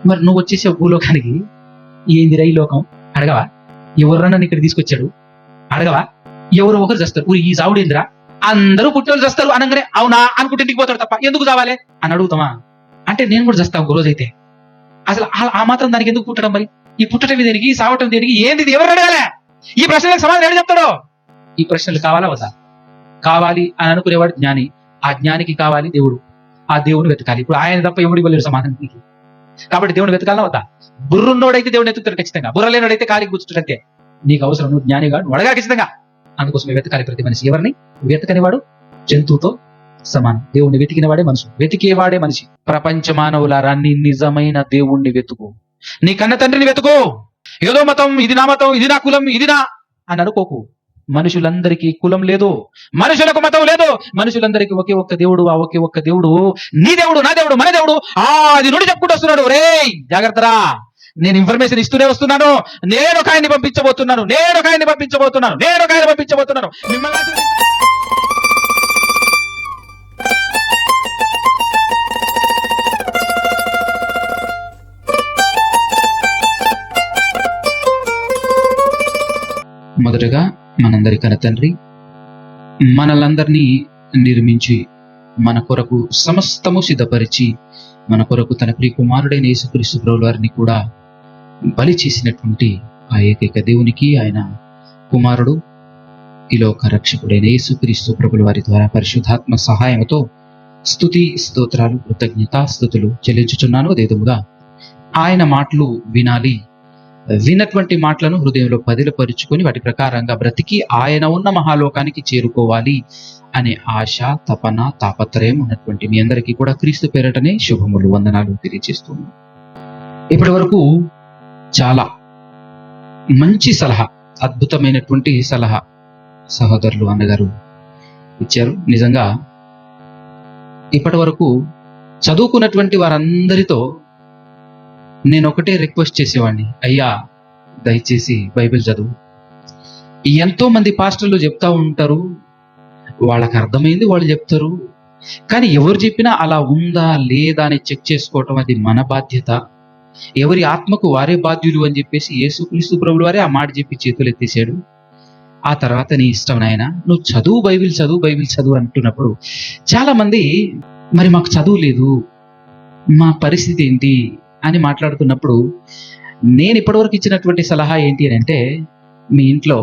మరి నువ్వు వచ్చేసే భూలోకానికి, ఏందిరా ఈ లోకం అడగవా? ఎవరన్నా నన్ను ఇక్కడ తీసుకొచ్చాడు అడగవా? ఎవరు ఒకరు చేస్తారు, ఈ చావుడు ఏందిరా, అందరూ పుట్టేవాళ్ళు చేస్తారు అనగానే అవునా అనుకుంటే ఇంటికి పోతాడు తప్ప ఎందుకు చావాలి అని అడుగుతామా? అంటే నేను కూడా చేస్తాను ఒక రోజైతే. అసలు ఆ మాత్రం దానికి ఎందుకు పుట్టడం? మరి ఈ పుట్టడం దేనికి, సావటం దేనికి, ఏంది, ఎవరు అడగాలే? ఈ ప్రశ్నలకు సమాధానం ఎవరు చెప్తాడో? ఈ ప్రశ్నలు కావాలా వద్దా? కావాలి అని అనుకునేవాడు జ్ఞాని. ఆ జ్ఞానికి కావాలి దేవుడు. ఆ దేవుని వెతకాలి. ఇప్పుడు ఆయన తప్ప ఎవడు ఇవ్వలేడు సమాధానం. కాబట్టి దేవుని వెతకాలా వద్దా? బుర్రున్నోడైతే దేవుని ఎత్తుతాడు ఖచ్చితంగా, బుర్ర లేనోడైతే కాలికి కూర్చుంటే. నీకు అవసరం, నువ్వు జ్ఞానిగా నువ్వు అడగా ఖచ్చితంగా. అందుకోసమే వెతకాలి ప్రతి మనిషి. ఎవరిని? వెతకనివాడు జంతువుతో సమానం. దేవుణ్ణి వెతికినవాడే మనిషి, వెతికేవాడే మనిషి. ప్రపంచ మానవులారా, నీ నిజమైన దేవుణ్ణి వెతుకు. నీ కన్న తండ్రిని వెతుకు. ఏదో మతం, ఇది నా మతం, ఇది నా కులం, ఇది నా అని అనుకోకు. మనుషులందరికీ కులం లేదు, మనుషులకు మతం లేదు. మనుషులందరికీ ఒకే ఒక్క దేవుడు. ఆ ఒకే ఒక్క దేవుడు నీ దేవుడు, నా దేవుడు, మన దేవుడు. అది నుండి చెప్పుకుంటూ వస్తున్నాడు. రే జాగ్రత్తరా, నేను ఇన్ఫర్మేషన్ ఇస్తూనే వస్తున్నాను. నేను ఒక ఆయన్ని పంపించబోతున్నాను, నేను ఒక ఆయన్ని పంపించబోతున్నాను, నేను ఒక ఆయన పంపించబోతున్నాను. మిమ్మల్ని మొదటగా మనందరి కన్న తండ్రి మనలందరినీ నిర్మించి మన కొరకు సమస్తము సిద్ధపరిచి మన కొరకు తన ప్రియ కుమారుడైన యేసుక్రీస్తు ప్రభువు వారిని కూడా బలి చేసినటువంటి ఆ ఏకైక దేవునికి, ఆయన కుమారుడు ఈ లోక రక్షకుడైన యేసుక్రీస్తు ప్రభువు వారి ద్వారా పరిశుద్ధాత్మ సహాయంతో స్తుతి స్తోత్రాలు కృతజ్ఞతాస్తుతులు చెల్లించుచున్నాను. అదే విధముగా ఆయన మాటలు వినాలి, విన్నటువంటి మాటలను హృదయంలో పదిలపరుచుకొని వాటి ప్రకారంగా బ్రతికి ఆయన ఉన్న మహాలోకానికి చేరుకోవాలి అనే ఆశ, తపన, తాపత్రయం ఉన్నటువంటి మీ అందరికీ కూడా క్రీస్తు పేరటనే శుభములు, వందనాలు తెలియజేస్తున్నాను. ఇప్పటి వరకు చాలా మంచి సలహా, అద్భుతమైనటువంటి సలహా సహోదరులు అన్నగారు ఇచ్చారు. నిజంగా ఇప్పటి వరకు చదువుకున్నటువంటి వారందరితో నేను ఒకటే రిక్వెస్ట్ చేసేవాడిని, అయ్యా దయచేసి బైబిల్ చదువు. ఎంతో మంది పాస్టర్లు చెప్తా ఉంటారు, వాళ్ళకి అర్థమైంది వాళ్ళు చెప్తారు, కానీ ఎవరు చెప్పినా అలా ఉందా లేదా అని చెక్ చేసుకోవటం అది మన బాధ్యత. ఎవరి ఆత్మకు వారే బాధ్యులు అని చెప్పేసి యేసుక్రీస్తు ప్రభువు వారే ఆ మాట చెప్పి చేతులు ఎత్తేసాడు. ఆ తర్వాత నీ ఇష్టం నాయనా, నువ్వు చదువు, బైబిల్ చదువు, బైబిల్ చదువు అంటున్నప్పుడు చాలా మంది మరి మాకు చదువు లేదు, మా పరిస్థితి ఏంటి అని మాట్లాడుతున్నప్పుడు నేను ఇప్పటివరకు ఇచ్చినటువంటి సలహా ఏంటి అని అంటే, మీ ఇంట్లో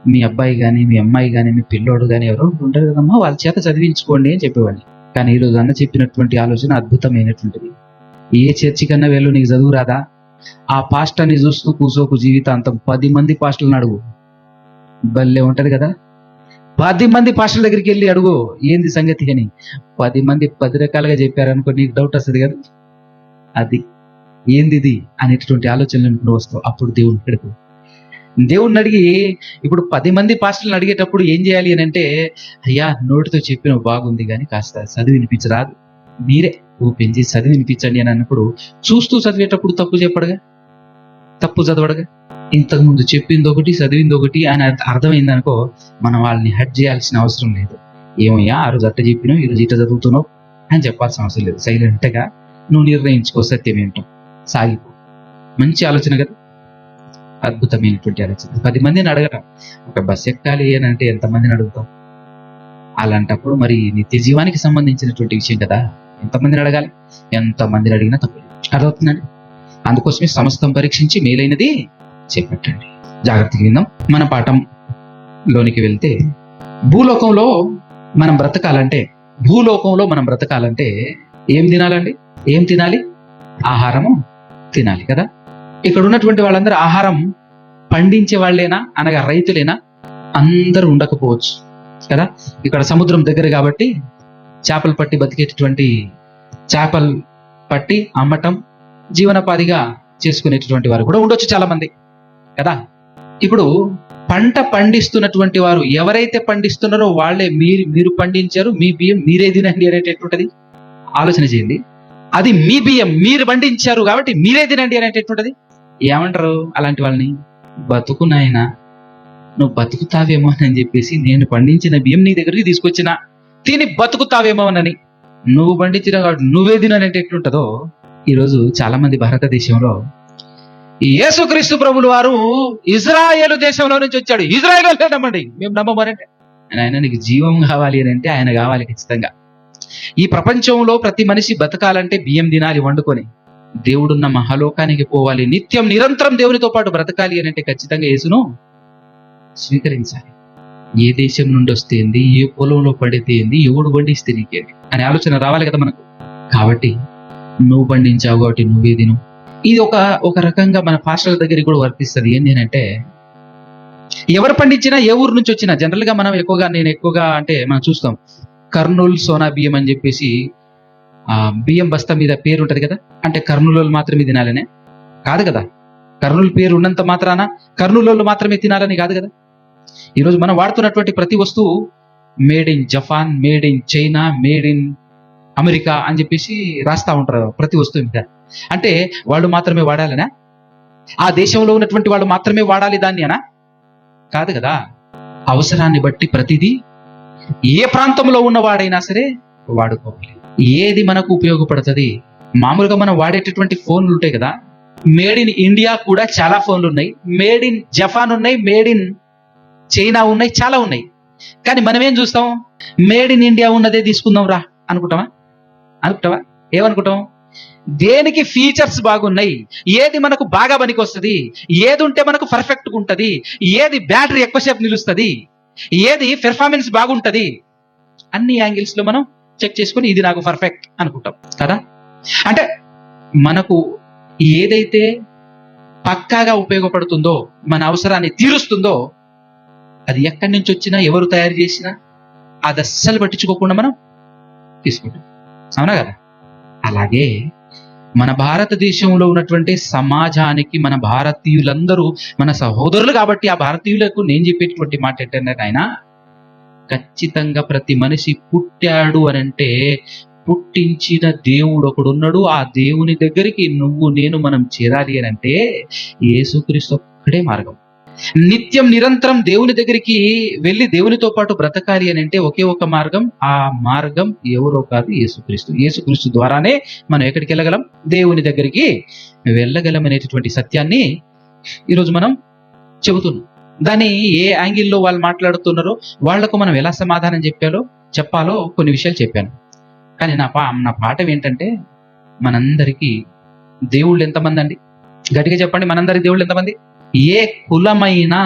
మీ అబ్బాయి కానీ, మీ అమ్మాయి కానీ, మీ పిల్లోడు కానీ ఎవరో ఉంటారు కదమ్మా, వాళ్ళ చేత చదివించుకోండి అని చెప్పేవాడిని. కానీ ఈరోజు అన్న చెప్పినటువంటి ఆలోచన అద్భుతమైనటువంటిది. ఏ చర్చి కన్నా వెళ్ళు, నీకు చదువు రాదా? ఆ పాస్టర్ని చూస్తూ కూర్చోకు జీవితాంతం. 10 మంది పాస్టర్లను అడుగు, భలే ఉంటది కదా. 10 మంది పాస్టర్ల దగ్గరికి వెళ్ళి అడుగు ఏంది సంగతి అని. 10 మంది 10 రకాలుగా చెప్పారనుకో, నీకు డౌట్ వస్తుంది కదా, అది ఏంది ఇది అనేటటువంటి ఆలోచనలు నువ్వు వస్తావు. అప్పుడు దేవుడిని అడుగు. దేవుడిని అడిగి, ఇప్పుడు 10 మంది పాస్టర్లను అడిగేటప్పుడు ఏం చేయాలి అని అంటే, అయ్యా నోటితో చెప్పిన బాగుంది కానీ కాస్త చదివి వినిపించరాదు, మీరే ఓపెన్ చేసి చదివి వినిపించండి అని అన్నప్పుడు, చూస్తూ చదివేటప్పుడు తప్పు చెప్పడగా, తప్పు చదవడగా. ఇంతకుముందు చెప్పింది ఒకటి, చదివింది ఒకటి అని అర్థమైంది అనుకో, మనం వాళ్ళని హెడ్ చేయాల్సిన అవసరం లేదు. ఏమయ్యా ఆ రోజు అట్ట చెప్పినావు, ఈరోజు ఇట్ట చదువుతున్నావు అని చెప్పాల్సిన అవసరం లేదు. సైలెంట్గా నువ్వు నిర్ణయించుకో సత్యం ఏంటో, సాగిపో. మంచి ఆలోచన కదా, అద్భుతమైనటువంటి ఆలోచన. 10 మందిని అడగరా, ఒక బస్ ఎక్కాలి అని అంటే ఎంతమందిని అడుగుతాం? అలాంటప్పుడు మరి నిత్య జీవానికి సంబంధించినటువంటి విషయం కదా, ఎంతమందిని అడగాలి? ఎంతమందిని అడిగినా తప్పు. అర్థమవుతుందండి? అందుకోసమే సమస్తం పరీక్షించి మేలైనది చేపట్టండి. జాగ్రత్తగా విందాం. మన పాఠంలోనికి వెళ్తే, భూలోకంలో మనం బ్రతకాలంటే ఏం తినాలండి? ఏం తినాలి? ఆహారము తినాలి కదా. ఇక్కడ ఉన్నటువంటి వాళ్ళందరూ ఆహారం పండించే వాళ్ళేనా, అనగా రైతులేనా? అందరూ ఉండకపోవచ్చు కదా. ఇక్కడ సముద్రం దగ్గర కాబట్టి చేపలు పట్టి బతికేటటువంటి, చేపలు పట్టి అమ్మటం జీవనోపాధిగా చేసుకునేటటువంటి వారు కూడా ఉండొచ్చు చాలా మంది కదా. ఇప్పుడు పంట పండిస్తున్నటువంటి వారు ఎవరైతే పండిస్తున్నారో వాళ్ళే, మీరు పండించారు, మీ బియ్యం మీరే తినండి అనేటటువంటిది ఆలోచన చేయండి. అది మీ బియ్యం మీరు పండించారు కాబట్టి మీరే తినండి అనేటటువంటిది ఏమంటారు అలాంటి వాళ్ళని? బతుకు నాయనా, నువ్వు బతుకుతావేమో అని చెప్పేసి నేను పండించిన బియ్యం నీ దగ్గరికి తీసుకొచ్చిన, తిని బతుకుతావేమో అని. నువ్వు పండించిన కాబట్టి నువ్వే తిననేటట్లుంటుందో ఈరోజు చాలా మంది భారతదేశంలో యేసుక్రీస్తు ప్రభులు వారు ఇజ్రాయేలు దేశంలో నుంచి వచ్చాడు, ఇజ్రాయేల్ అంటే నమ్మండి, మేము నమ్మమనంటే ఆయన నీకు జీవం కావాలి అని అంటే ఆయన కావాలి ఖచ్చితంగా. ఈ ప్రపంచంలో ప్రతి మనిషి బతకాలంటే బియ్యం తినాలి వండుకొని, దేవుడున్న మహాలోకానికి పోవాలి, నిత్యం నిరంతరం దేవునితో పాటు బ్రతకాలి అని అంటే ఖచ్చితంగా యేసును స్వీకరించాలి. ఏ దేశం నుండి వస్తే ఏంది, ఏ పొలంలో పడితే ఏంది, ఎవడు పండిస్తే నీకేంది అనే ఆలోచన రావాలి కదా మనకు. కాబట్టి నువ్వు పండించావు కాబట్టి నువ్వే తిను. ఇది ఒక రకంగా మన పాస్టర్ల దగ్గరికి కూడా వర్తిస్తుంది. ఏంటి అంటే ఎవరు పండించినా ఏ ఊరు నుంచి వచ్చినా, జనరల్ గా నేను ఎక్కువగా అంటే మనం చూస్తాం కర్నూలు సోనా బియ్యం అని చెప్పేసి ఆ బియ్యం బస్తా మీద పేరు ఉంటది కదా, అంటే కర్నూలు మాత్రమే తినాలనే కాదు కదా. కర్నూలు పేరు ఉన్నంత మాత్రాన కర్నూలు మాత్రమే తినాలని కాదు కదా. ఈరోజు మనం వాడుతున్నటువంటి ప్రతి వస్తువు made in Japan, made in China, made in America అని చెప్పేసి రాస్తా ఉంటారు ప్రతి వస్తువు మీద. అంటే వాళ్ళు మాత్రమే వాడాలనా, ఆ దేశంలో ఉన్నటువంటి వాళ్ళు మాత్రమే వాడాలి దాన్ని అనా కాదు కదా. అవసరాన్ని బట్టి ప్రతిదీ ఏ ప్రాంతంలో ఉన్నవాడైనా సరే వాడుకోవాలి. ఏది మనకు ఉపయోగపడుతుంది. మామూలుగా మనం వాడేటటువంటి ఫోన్లు ఉంటాయి కదా, మేడ్ ఇన్ ఇండియా కూడా చాలా ఫోన్లు ఉన్నాయి, మేడ్ ఇన్ జపాన్ ఉన్నాయి, మేడ్ ఇన్ చైనా ఉన్నాయి, చాలా ఉన్నాయి. కానీ మనం ఏం చూస్తాం, మేడ్ ఇన్ ఇండియా ఉన్నదే తీసుకుందాం రా అనుకుంటావా? ఏమనుకుంటాం? దేనికి ఫీచర్స్ బాగున్నాయి, ఏది మనకు బాగా పనికి వస్తుంది, ఏది ఉంటే మనకు పర్ఫెక్ట్గా ఉంటుంది, ఏది బ్యాటరీ ఎక్కువసేపు నిలుస్తుంది, ఏది పెర్ఫార్మెన్స్ బాగుంటది, అన్ని యాంగిల్స్ లో మనం చెక్ చేసుకొని ఇది నాకు పర్ఫెక్ట్ అనుకుంటాం కదా. అంటే మనకు ఏదైతే పక్కాగా ఉపయోగపడుతుందో, మన అవసరాన్ని తీరుస్తుందో, అది ఎక్కడి నుంచి వచ్చినా ఎవరు తయారు చేసినా అది అస్సలు పట్టించుకోకుండా మనం తీసుకుంటాం. అవునా కదా. అలాగే మన భారతదేశంలో ఉన్నటువంటి సమాజానికి మన భారతీయులందరూ మన సహోదరులు కాబట్టి ఆ భారతీయులకు నేను చెప్పేటువంటి మాట ఏంటంటే, ఆయన ఖచ్చితంగా ప్రతి మనిషి పుట్టాడు అనంటే పుట్టించిన దేవుడు ఒకడున్నాడు. ఆ దేవుని దగ్గరికి నువ్వు నేను మనం చేరాలి అని అంటే యేసుక్రీస్తు ఒక్కడే మార్గం. నిత్యం నిరంతరం దేవుని దగ్గరికి వెళ్ళి దేవునితో పాటు బ్రతకాలి అని అంటే ఒకే ఒక మార్గం. ఆ మార్గం ఎవరో కాదు, యేసుక్రీస్తు. యేసుక్రీస్తు ద్వారానే మనం ఎక్కడికి వెళ్ళగలం, దేవుని దగ్గరికి వెళ్ళగలం అనేటటువంటి సత్యాన్ని ఈరోజు మనం చెబుతున్నాం. దాన్ని ఏ యాంగిల్లో వాళ్ళు మాట్లాడుతున్నారో వాళ్లకు మనం ఎలా సమాధానం చెప్పాలో కొన్ని విషయాలు చెప్పాను. కానీ నా పాఠం ఏంటంటే, మనందరికీ దేవుళ్ళు ఎంతమంది అండి? గట్టిగా చెప్పండి, మనందరికి దేవుళ్ళు ఎంతమంది? ఏ కులమైనా,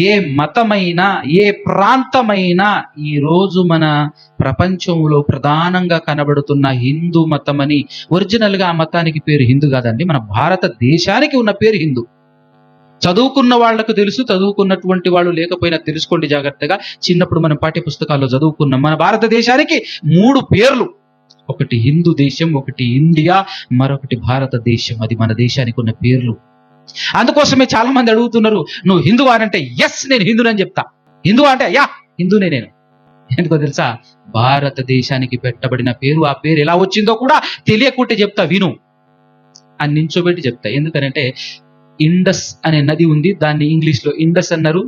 ఏ మతమైనా, ఏ ప్రాంతమైనా, ఈ రోజు మన ప్రపంచంలో ప్రధానంగా కనబడుతున్న హిందూ మతం అని, ఒరిజినల్ గా ఆ మతానికి పేరు హిందూ కాదండి, మన భారతదేశానికి ఉన్న పేరు హిందూ. చదువుకున్న వాళ్లకు తెలుసు, చదువుకున్నటువంటి వాళ్ళు లేకపోయినా తెలుసుకోండి జాగ్రత్తగా. చిన్నప్పుడు మనం పాఠ్య పుస్తకాల్లో చదువుకున్నాం, మన భారతదేశానికి 3 పేర్లు. ఒకటి హిందూ దేశం, ఒకటి ఇండియా, మరొకటి భారతదేశం. అది మన దేశానికి ఉన్న పేర్లు. అందుకోసమే చాలా మంది అడుగుతున్నారు, నువ్వు హిందూ అంటే ఎస్ నేను హిందూనని చెప్తా. హిందూ అంటే యా హిందూనే నేను. ఎందుకో తెలుసా? భారతదేశానికి పెట్టబడిన పేరు, ఆ పేరు ఎలా వచ్చిందో కూడా తెలియకుంటే చెప్తా, విను అని నించోబెట్టి చెప్తా. ఎందుకనంటే ఇండస్ అనే నది ఉంది, దాన్ని ఇంగ్లీష్ లో ఇండస్ అన్నారు,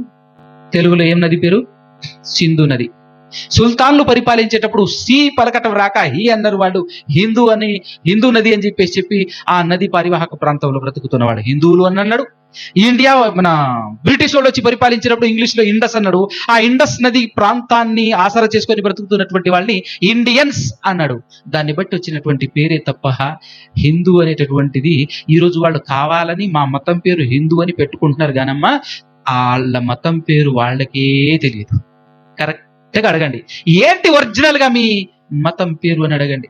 తెలుగులో ఏం నది పేరు? సింధు నది. సుల్తాన్లు పరిపాలించేటప్పుడు సి పలకటం రాక హి అన్నారు వాళ్ళు, హిందూ నది అని చెప్పి ఆ నది పరివాహక ప్రాంతంలో బ్రతుకుతున్నవాడు హిందువులు అని అన్నాడు. ఇండియా మన బ్రిటిష్ వాళ్ళు వచ్చి పరిపాలించినప్పుడు ఇంగ్లీష్ లో ఇండస్ అన్నాడు. ఆ ఇండస్ నది ప్రాంతాన్ని ఆసరా చేసుకొని బ్రతుకుతున్నటువంటి వాళ్ళని ఇండియన్స్ అన్నాడు. దాన్ని బట్టి వచ్చినటువంటి పేరే తప్ప హిందూ అనేటటువంటిది ఈరోజు వాళ్ళు కావాలని మా మతం పేరు హిందూ అని పెట్టుకుంటున్నారు కానమ్మా, వాళ్ళ మతం పేరు వాళ్ళకే తెలియదు. కరెక్ట్ అడగండి, ఏంటి ఒరిజినల్ గా మీ మతం పేరు అని అడగండి.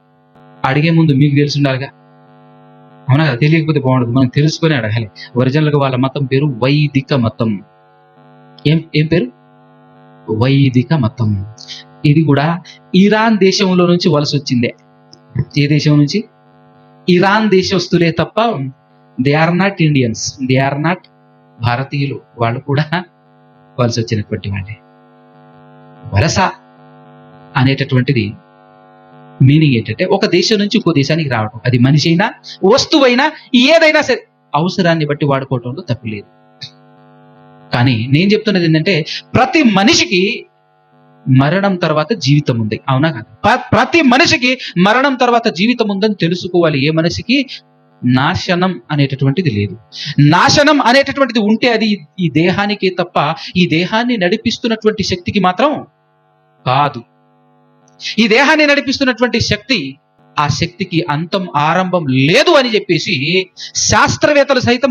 అడిగే ముందు మీకు తెలిసి ఉండాలిగా, అవునా కదా? తెలియకపోతే బాగుండదు, మనం తెలుసుకొని అడగాలి. ఒరిజినల్ గా వాళ్ళ మతం పేరు వైదిక మతం. ఏం పేరు? వైదిక మతం. ఇది కూడా ఇరాన్ దేశంలో నుంచి వలస వచ్చిందే. ఏ దేశం నుంచి? ఇరాన్ దేశస్తులే తప్ప they are not Indians, they are not భారతీయులు. వాళ్ళు కూడా వలస వచ్చినటువంటి వాళ్ళే. వలస అనేటటువంటిది మీనింగ్ ఏంటంటే ఒక దేశం నుంచి ఇంకో దేశానికి రావడం. అది మనిషి అయినా, వస్తువైనా, ఏదైనా సరే అవసరాన్ని బట్టి వాడుకోవటంలో తప్పు లేదు. కానీ నేను చెప్తున్నది ఏంటంటే, ప్రతి మనిషికి మరణం తర్వాత జీవితం ఉంది, అవునా కదా? ప్రతి మనిషికి మరణం తర్వాత జీవితం ఉందని తెలుసుకోవాలి. ఏ మనిషికి నాశనం అనేటటువంటిది లేదు. నాశనం అనేటటువంటిది ఉంటే అది ఈ దేహానికి తప్ప ఈ దేహాన్ని నడిపిస్తున్నటువంటి శక్తికి మాత్రం కాదు. ఈ దేహాన్ని నడిపిస్తున్నటువంటి శక్తి, ఆ శక్తికి అంతం ఆరంభం లేదు అని చెప్పేసి శాస్త్రవేత్తలు సైతం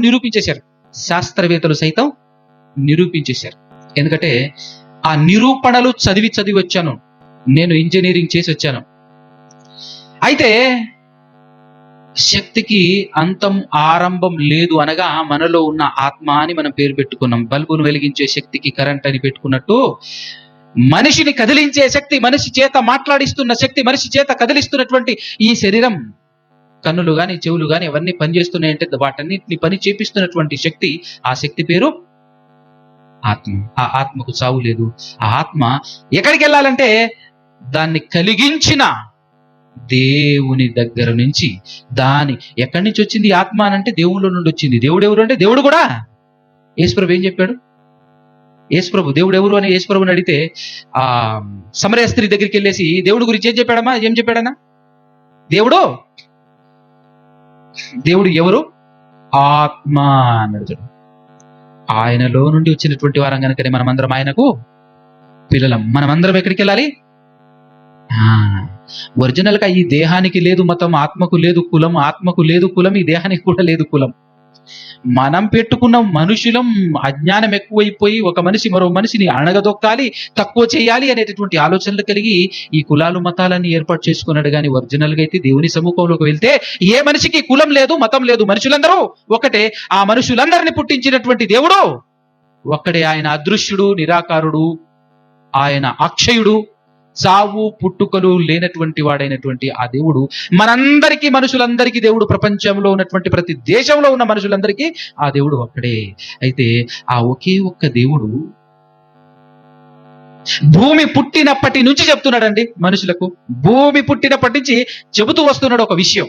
నిరూపించేశారు. ఎందుకంటే ఆ నిరూపణలు చదివి వచ్చాను. నేను ఇంజనీరింగ్ చేసి వచ్చాను. అయితే శక్తికి అంతం ఆరంభం లేదు అనగా మనలో ఉన్న ఆత్మ అని మనం పేరు పెట్టుకున్నాం. బల్బును వెలిగించే శక్తికి కరెంట్ అని పెట్టుకున్నట్టు, మనిషిని కదిలించే శక్తి, మనిషి చేత మాట్లాడిస్తున్న శక్తి, మనిషి చేత కదిలిస్తున్నటువంటి ఈ శరీరం, కన్నులు గాని చెవులు గాని అవన్నీ పనిచేస్తున్నాయంటే వాటన్నిటిని పని చేపిస్తున్నటువంటి శక్తి, ఆ శక్తి పేరు ఆత్మ. ఆ ఆత్మకు చావు లేదు. ఆ ఆత్మ ఎక్కడికి వెళ్ళాలంటే దాన్ని కలిగించిన దేవుని దగ్గర నుంచి, ఎక్కడి నుంచి వచ్చింది ఆత్మ అనంటే దేవుళ్ళ నుండి వచ్చింది. దేవుడు ఎవరు అంటే దేవుడు కూడా యేసుప్రభు ఏం చెప్పాడు? యేసుప్రభు దేవుడు ఎవరు అని యేసుప్రభుని అడిగితే ఆ సమరయ స్త్రీ దగ్గరికి వెళ్ళేసి దేవుడి గురించి ఏం చెప్పాడన్నా? దేవుడు ఎవరు? ఆత్మ అన్నాడు. ఆయనలో నుండి వచ్చినటువంటి వారం కనుకనే మనమందరం ఆయనకు పిల్లలం. మనమందరం ఎక్కడికి వెళ్ళాలి? ఒరిజినల్ గా ఈ దేహానికి లేదు మతం, ఆత్మకు లేదు కులం, ఆత్మకు లేదు కులం, ఈ దేహానికి కూడా లేదు కులం. మనం పెట్టుకున్న మనుషులం అజ్ఞానం ఎక్కువైపోయి ఒక మనిషి మరో మనిషిని అణగదొక్కాలి, తక్కువ చేయాలి అనేటటువంటి ఆలోచనలు కలిగి ఈ కులాలు మతాలన్నీ ఏర్పాటు చేసుకున్నాడు. కానీ ఒరిజినల్ గా అయితే దేవుని సముఖంలోకి వెళ్తే ఏ మనిషికి కులం లేదు, మతం లేదు, మనుషులందరూ ఒకటే. ఆ మనుషులందరినీ పుట్టించినటువంటి దేవుడు ఒక్కడే. ఆయన అదృశ్యుడు, నిరాకారుడు, ఆయన అక్షయుడు, చావు పుట్టుకలు లేనటువంటి వాడైనటువంటి ఆ దేవుడు మనందరికీ, మనుషులందరికీ దేవుడు. ప్రపంచంలో ఉన్నటువంటి ప్రతి దేశంలో ఉన్న మనుషులందరికీ ఆ దేవుడు ఒక్కడే. అయితే ఆ ఒకే ఒక్క దేవుడు భూమి పుట్టినప్పటి నుంచి చెప్తున్నాడండి మనుషులకు. భూమి పుట్టినప్పటి నుంచి చెబుతూ వస్తున్నాడు ఒక విషయం.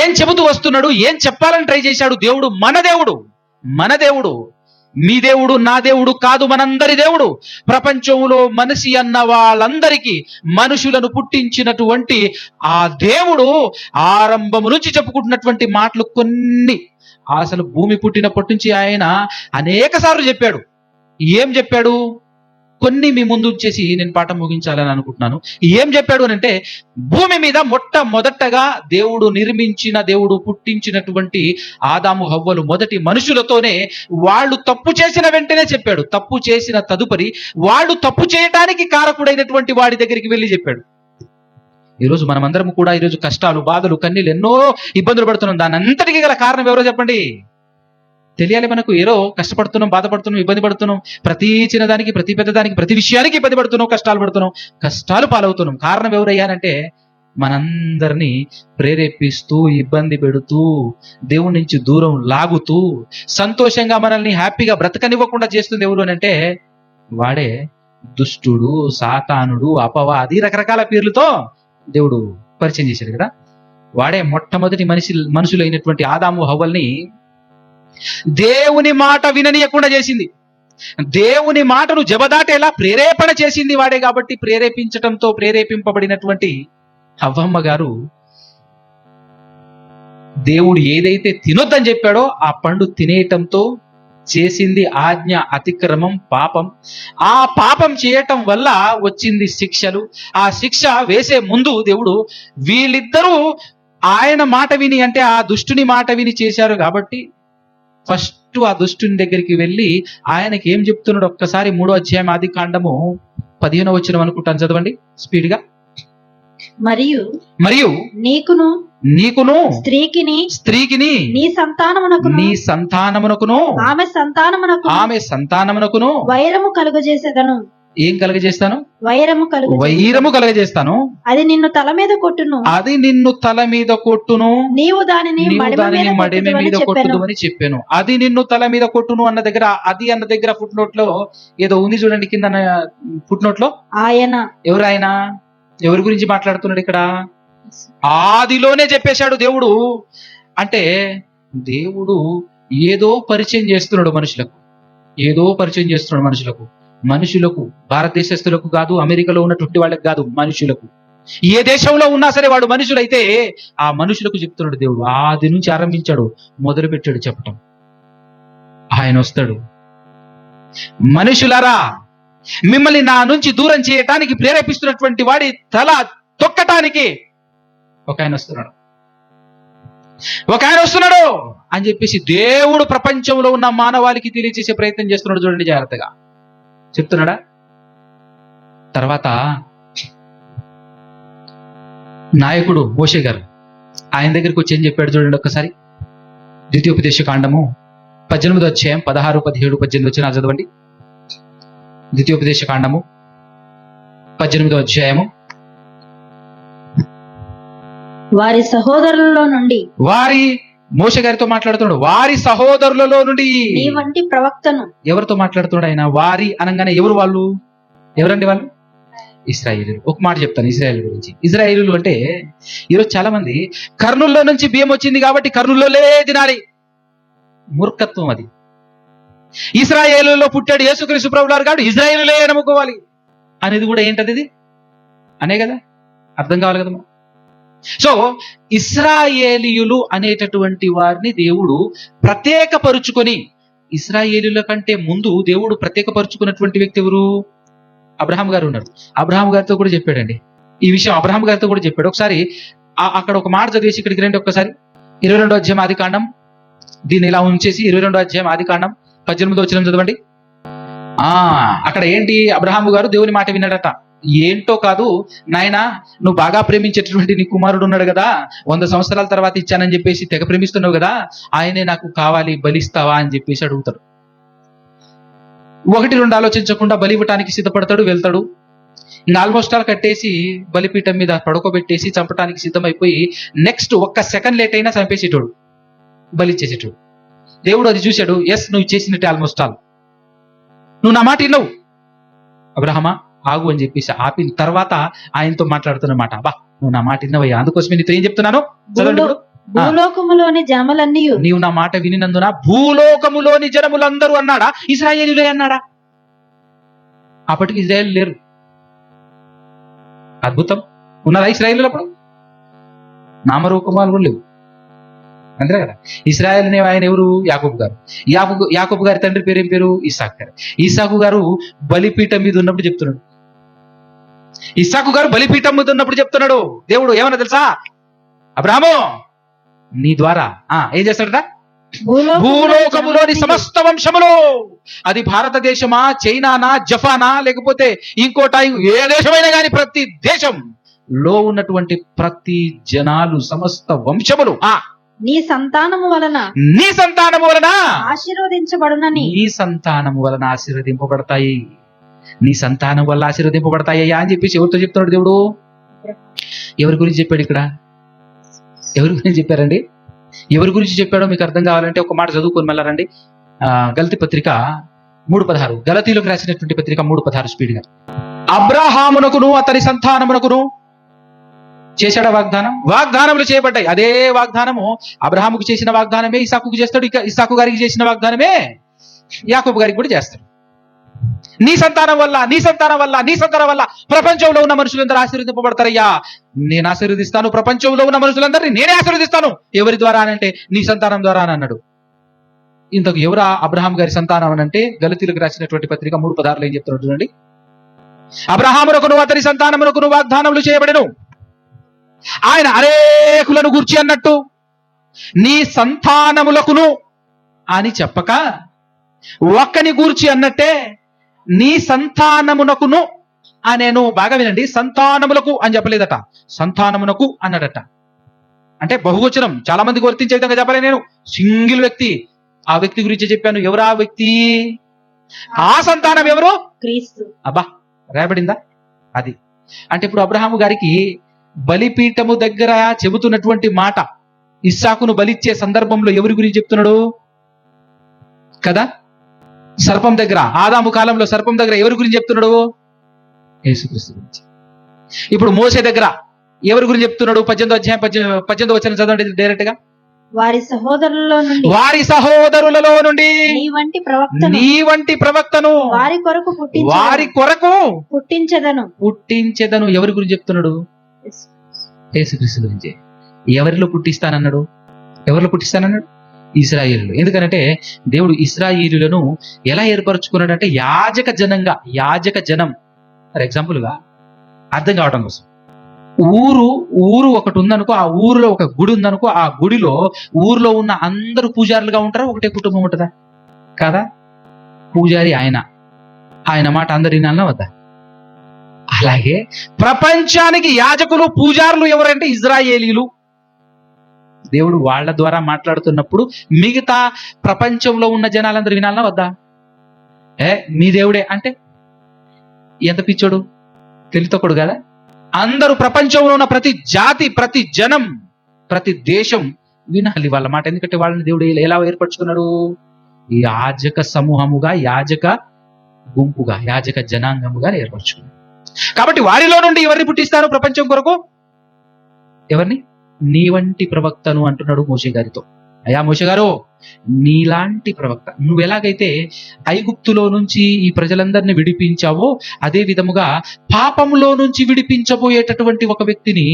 ఏం చెబుతూ వస్తున్నాడు? ఏం చెప్పాలని ట్రై చేశాడు? దేవుడు మన దేవుడు మీ దేవుడు, నా దేవుడు కాదు, మనందరి దేవుడు. ప్రపంచంలో మనిషి అన్న వాళ్ళందరికీ, మనుషులను పుట్టించినటువంటి ఆ దేవుడు ఆరంభము నుంచి చెప్పుకుంటున్నటువంటి మాటలు కొన్ని. అసలు భూమి పుట్టినప్పటి నుంచి ఆయన అనేక సార్లు చెప్పాడు. ఏం చెప్పాడు? కొన్ని మీ ముందు వచ్చేసి నేను పాఠం ముగించాలని అనుకుంటున్నాను. ఏం చెప్పాడు అని అంటే, భూమి మీద మొట్టమొదటగా దేవుడు పుట్టించినటువంటి ఆదాము హవ్వలు మొదటి మనుషులతోనే వాళ్ళు తప్పు చేసిన వెంటనే చెప్పాడు. తప్పు చేసిన తదుపరి వాళ్ళు తప్పు చేయటానికి కారకుడైనటువంటి వాడి దగ్గరికి వెళ్ళి చెప్పాడు. ఈరోజు మనమందరం కూడా ఈరోజు కష్టాలు, బాధలు, కన్నీళ్ళు, ఎన్నో ఇబ్బందులు పడుతున్నాం. దాని అంతటికీ గల కారణం ఎవరో చెప్పండి? తెలియాలి మనకు. ఏదో కష్టపడుతున్నాం, బాధపడుతున్నాం, ఇబ్బంది పడుతున్నాం. ప్రతి చిన్నదానికి, ప్రతి పెద్దదానికి, ప్రతి విషయానికి ఇబ్బంది పడుతున్నాం, కష్టాలు పాలవుతున్నాం. కారణం ఎవరయ్యానంటే మనందరినీ ప్రేరేపిస్తూ, ఇబ్బంది పెడుతూ, దేవుడి నుంచి దూరం లాగుతూ, సంతోషంగా మనల్ని హ్యాపీగా బ్రతకనివ్వకుండా చేస్తుంది ఎవరు అని అంటే వాడే దుష్టుడు, సాతానుడు, అపవాది, రకరకాల పేర్లతో దేవుడు పరిచయం చేశాడు కదా. వాడే మొట్టమొదటి మనుషులైనటువంటి ఆదాము హవ్వల్ని దేవుని మాట విననీయకుండా చేసింది. దేవుని మాటను జబదాటేలా ప్రేరేపణ చేసింది వాడే. కాబట్టి ప్రేరేపింపబడినటువంటి హవ్వమ్మ గారు దేవుడు ఏదైతే తినొద్దని చెప్పాడో ఆ పండు తినేయటంతో చేసింది ఆజ్ఞ అతిక్రమం, పాపం. ఆ పాపం చేయటం వల్ల వచ్చింది శిక్షలు. ఆ శిక్ష వేసే ముందు దేవుడు వీళ్ళిద్దరూ ఆయన మాట విని, అంటే ఆ దుష్టుని మాట విని చేశారు కాబట్టి ఫస్ట్ ఆ దుష్టుని దగ్గరికి వెళ్ళి ఆయనకి ఏం చెప్తున్నాడు ఒక్కసారి 3వ అధ్యాయం ఆదికాండము 15వ వచనం అనుకుంటాను, చదవండి స్పీడ్ గా. మరియు నీకును స్త్రీకిని నీ సంతానమునకును ఆమె సంతానమునకును వైరము కలుగజేసేదను. ఏం కలగజేస్తాను? వైరము కలగజేస్తాను. అది నిన్ను తల మీద కొట్టును, నీవు దానిని మడిమ మీద కొట్టుదు అని చెప్పాను. అది నిన్ను తల మీద కొట్టును అన్న దగ్గర, అది అన్న దగ్గర ఫుట్ నోట్ లో ఏదో ఉంది చూడండి, కింద ఫుట్ నోట్ లో ఎవరి గురించి మాట్లాడుతున్నాడు ఇక్కడ? ఆదిలోనే చెప్పేశాడు దేవుడు. అంటే దేవుడు ఏదో పరిచయం చేస్తున్నాడు మనుషులకు. ఏదో పరిచయం చేస్తున్నాడు మనుషులకు భారతదేశస్తులకు కాదు, అమెరికాలో ఉన్నటువంటి వాళ్ళకి కాదు, మనుషులకు. ఏ దేశంలో ఉన్నా సరే వాడు మనుషులైతే ఆ మనుషులకు చెప్తున్నాడు దేవుడు. ఆది నుంచి ఆరంభించాడు, మొదలు పెట్టాడు చెప్పటం. ఆయన వస్తాడు, మనుషులారా మిమ్మల్ని నా నుంచి దూరం చేయటానికి ప్రేరేపిస్తున్నటువంటి వాడి తల తొక్కటానికి ఒక ఆయన వస్తున్నాడు అని చెప్పేసి దేవుడు ప్రపంచంలో ఉన్న మానవాళికి తెలియజేసే ప్రయత్నం చేస్తున్నాడు. చూడండి జాగ్రత్తగా చెప్తున్నాడా. తర్వాత నాయకుడు మోషే గారు ఆయన దగ్గరికి వచ్చి ఏం చెప్పాడు చూడండి ఒక్కసారి. ద్వితీయోపదేశ కాండము 18వ అధ్యాయం 16, 17, 18 వచ్చిన చదవండి. ద్వితీయోపదేశ కాండము 18వ అధ్యాయము. వారి సహోదరులలో నుండి, మోషే గారితో మాట్లాడుతున్నాడు, వారి సహోదరులలో నుండి నీ వంటి ప్రవక్తను. ఎవరితో మాట్లాడుతున్నాడు ఆయన? వారి అనగానే ఎవరు వాళ్ళు? ఎవరండి వాళ్ళు? ఇశ్రాయేలీయులు. ఒక మాట చెప్తాను ఇశ్రాయేలు గురించి. ఇశ్రాయేలీయులు అంటే ఈరోజు చాలా మంది కర్నూల్లో నుంచి బియ్యం వచ్చింది కాబట్టి కర్నూల్లోనే తినాలి. మూర్ఖత్వం అది. ఇశ్రాయేలులో పుట్టాడు యేసుక్రీస్తు ప్రభువారు కాబట్టి ఇశ్రాయేలులే నమ్ముకోవాలి అనేది కూడా ఏంటది? ఇది అనే కదా, అర్థం కావాలి కదా. సో ఇశ్రాయేలీయులు అనేటటువంటి వారిని దేవుడు ప్రత్యేకపరుచుకొని, ఇశ్రాయేలీయుల కంటే ముందు దేవుడు ప్రత్యేకపరుచుకున్నటువంటి వ్యక్తి ఎవరు? అబ్రహాం గారు ఉన్నారు. అబ్రహాం గారితో కూడా చెప్పాడండి ఈ విషయం. అబ్రహాం గారితో కూడా చెప్పాడు. ఒకసారి అక్కడ ఒక మాట చదివేసి ఇక్కడికి రండి ఒక్కసారి. 22వ అధ్యాయం ఆదికాండం, దీన్ని ఇలా ఉంచేసి 22వ అధ్యాయం ఆదికాండం 18వ వచనం చదవండి. అక్కడ ఏంటి? అబ్రహాము గారు దేవుని మాట విన్నాడట. ఏంటో కాదు నాయనా, నువ్వు బాగా ప్రేమించేటటువంటి నీ కుమారుడు ఉన్నాడు కదా, 100 సంవత్సరాల తర్వాత ఇచ్చానని చెప్పేసి తెగ ప్రేమిస్తున్నావు కదా, ఆయనే నాకు కావాలి, బలిస్తావా అని చెప్పేసి అడుగుతాడు. 1-2 ఆలోచించకుండా బలి ఇవ్వటానికి సిద్ధపడతాడు, వెళ్తాడు. ఇంకా ఆల్మోస్ట్ ఆల్ కట్టేసి బలిపీఠం మీద పడుకోబెట్టేసి చంపటానికి సిద్ధమైపోయి నెక్స్ట్ 1 సెకండ్ లేట్ అయినా చంపేసేటోడు, బలిచ్చేసేటోడు. దేవుడు అది చూశాడు. ఎస్, నువ్వు చేసినట్టే, ఆల్మోస్ట్ ఆల్ నువ్వు నా మాట విన్నావు, అబ్రహమా ఆగు అని చెప్పేసి ఆపిన తర్వాత ఆయనతో మాట్లాడుతున్నమాట. బా, నువ్వు నా మాట విన్నవయ్యా, అందుకోసమే నీతో ఏం చెప్తున్నాను చదవండి. భూలోకములోని జనములన్నీ నీవు నా మాట వినినందున భూలోకములోని జనములందరూ అన్నాడా? ఇశ్రాయేలీయులే అన్నాడా? అప్పటికి ఇశ్రాయేలు లేరు. అద్భుతం. ఉన్నారా ఇశ్రాయేలీయులు అప్పుడు? నామరూపమాలు కూడా లేవు, అంతే కదా. ఇశ్రాయేల్ అనే ఆయన ఎవరు? యాకోబు గారు. యాకోబు గారి తండ్రి పేరు ఏం పేరు? ఇస్సాకు గారు. ఇస్సాకు గారు బలిపీఠం మీద ఉన్నప్పుడు చెప్తున్నాడు. ఇస్సాకు గారు బలిపీఠం మీద ఉన్నప్పుడు చెప్తున్నాడు దేవుడు ఏమన్నా తెలుసా? అబ్రాహాము, నీ ద్వారా ఏం చేస్తాడట? భూలోకములోని సమస్త వంశములు, అది భారతదేశమా, చైనానా, జపానా, లేకపోతే ఇంకోట, ఏ దేశమైనా కానీ ప్రతి దేశంలో ఉన్నటువంటి ప్రతి జనాలు, సమస్త వంశములు నీ సంతానము వలన ఆశీర్వదించబడునని. నీ సంతానము వలన ఆశీర్వదింపబడతాయి, నీ సంతానం వల్ల ఆశీర్వదింపబడతాయ్యా అని చెప్పేసి ఎవరితో చెప్తున్నాడు దేవుడు? ఎవరి గురించి చెప్పాడు ఇక్కడ? ఎవరి గురించి చెప్పారండి? ఎవరి గురించి చెప్పాడో మీకు అర్థం కావాలంటే ఒక మాట చదువుకొని మళ్ళా రండి. గలతీ పత్రిక 3:16, గలతీలకు రాసినటువంటి పత్రిక 3:16 స్పీడ్ గా. అబ్రహామునకును అతని సంతానమునకును చేశాడా వాగ్దానములు చేయబడ్డాయి. అదే వాగ్దానము అబ్రహాముకు చేసిన వాగ్దానమే ఇస్సాకుకు చేస్తాడు, ఇస్సాకు గారికి చేసిన వాగ్దానమే యాకోబు గారికి కూడా చేస్తాడు. నీ సంతానం వల్ల ప్రపంచంలో ఉన్న మనుషులందరూ ఆశీర్వదింపబడతారయ్యా. నేను ఆశీర్వదిస్తాను, ప్రపంచంలో ఉన్న మనుషులందరినీ నేనే ఆశీర్వదిస్తాను. ఎవరి ద్వారా అనంటే నీ సంతానం ద్వారా అని అన్నాడు. ఇంతకు ఎవరా అబ్రహాం గారి సంతానం అనంటే గలతీలకు రాసినటువంటి పత్రిక 3:16 ఏం చెప్తున్నాడు చూడండి. అబ్రహామునకును అతని సంతానమునకును వాగ్దానములు చేయబడెను. ఆయన అనేకులను గూర్చి అన్నట్టు నీ సంతానములకును అని చెప్పక ఒక్కని గూర్చి అన్నట్టే నీ సంతానమునకును అనేను. బాగా వినండి, సంతానములకు అని చెప్పలేదట, సంతానమునకు అన్నాడట. అంటే బహువచనం, చాలా మందికి వర్తించే విధంగా చెప్పలే, నేను సింగిల్ వ్యక్తి, ఆ వ్యక్తి గురించి చెప్పాను. ఎవరు ఆ వ్యక్తి? ఆ సంతానం ఎవరు? క్రీస్తు. అబ్బా, రాయబడిందా అది? అంటే ఇప్పుడు అబ్రహాము గారికి బలిపీఠము దగ్గర చెబుతున్నటువంటి మాట, ఇస్సాకును బలిచ్చే సందర్భంలో ఎవరి గురించి చెప్తున్నాడు కదా? సర్పం దగ్గర, ఆదాము కాలంలో సర్పం దగ్గర ఎవరి గురించి చెప్తున్నాడు? యేసుక్రీస్తు గురించి. ఇప్పుడు మోసే దగ్గర ఎవరి గురించి చెప్తున్నాడు? 18వ అధ్యాయం 18వ వచనం చదవండి డైరెక్ట్ గా. వారి సహోదరులలో నుండి వారి సహోదరులలో నుండి నీ వంటి ప్రవక్తను వారి కొరకు పుట్టించెదను. ఎవరి గురించి చెప్తున్నాడు? యేసుక్రీస్తు గురించి. ఎవరిలో పుట్టిస్తానన్నాడు? ఇశ్రాయేలులు. ఎందుకంటే దేవుడు ఇశ్రాయేలులను ఎలా ఏర్పరచుకున్నాడంటే యాజక జనం. ఫర్ ఎగ్జాంపుల్ గా అర్థం కావడం కోసం, ఊరు ఒకటి ఉందనుకో, ఆ ఊరిలో ఒక గుడి ఉందనుకో, ఆ గుడిలో ఊర్లో ఉన్న అందరూ పూజారులుగా ఉంటారా? ఒకటే కుటుంబం ఉంటుందా? కదా. పూజారి ఆయన మాట అందరు వినాలన్నా వద్దా? అలాగే ప్రపంచానికి యాజకులు పూజారులు ఎవరంటే ఇజ్రాయేలీలు. దేవుడు వాళ్ళ ద్వారా మాట్లాడుతున్నప్పుడు మిగతా ప్రపంచంలో ఉన్న జనాలందరూ వినాలన్నా వద్దా? మీ దేవుడే అంటే ఎంత పిచ్చోడు, తెలితోకుడు కదా. అందరూ ప్రపంచంలో ఉన్న ప్రతి జాతి, ప్రతి జనం, ప్రతి దేశం వినాలి వాళ్ళ మాట. ఎందుకంటే వాళ్ళని దేవుడు ఎలా ఏర్పరచుకున్నాడు? యాజక సమూహముగా, యాజక గుంపుగా, యాజక జనాంగముగా ఏర్పరచుకున్నాడు. కాబట్టి వారిలో నుండి ఎవరిని పుట్టిస్తారు ప్రపంచం కొరకు? ఎవరిని? నీ వంటి ప్రవక్తను అంటున్నాడు మోషే గారితో. అయ్యా మోషే గారు, నీలాంటి ప్రవక్త, నువ్వు ఎలాగైతే ఐగుప్తులో నుంచి ఈ ప్రజలందరినీ విడిపించావో అదే విధముగా పాపంలో నుంచి విడిపించబోయేటటువంటి ఒక వ్యక్తిని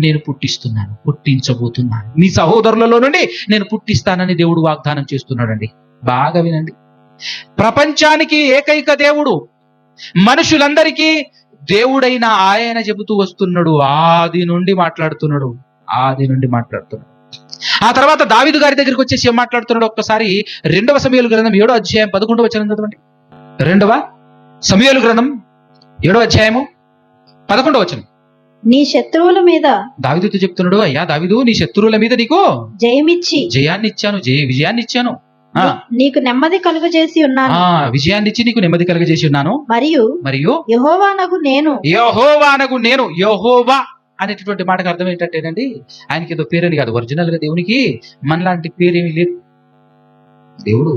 నేను పుట్టించబోతున్నాను. నీ సహోదరులలో నుండి నేను పుట్టిస్తానని దేవుడు వాగ్దానం చేస్తున్నాడండి. బాగా వినండి. ప్రపంచానికి ఏకైక దేవుడు, మనుషులందరికీ దేవుడైన ఆయన చెబుతూ వస్తున్నాడు. ఆది నుండి మాట్లాడుతున్నాడు. ఆ తర్వాత దావీదు గారి దగ్గరికి వచ్చేసి ఏం మాట్లాడుతున్నాడు? ఒక్కసారి 2వ సమూయేలు గ్రంథం 7వ అధ్యాయం 11వ వచనం చదవండి. 2వ సమూయేలు గ్రంథం 7వ అధ్యాయము 11వ వచనం. నీ శత్రువుల మీద దావీదుతో చెప్తున్నాడు, అయ్యా దావీదు, నీ శత్రువుల మీద నీకు విజయాన్ని ఇచ్చాను, నీకు నెమ్మది కలుగజేసి ఉన్నాను. విజయాన్ని ఇచ్చి నీకు నెమ్మది కలుగజేసి ఉన్నాను. మరియు యెహోవానగు నేను యెహోవా అనేటటువంటి మాటకు అర్థం ఏంటంటేనండి, ఆయనకి ఏదో పేరని కాదు. ఒరిజినల్ గా దేవునికి మనలాంటి పేరేమీ లేదు. దేవుడు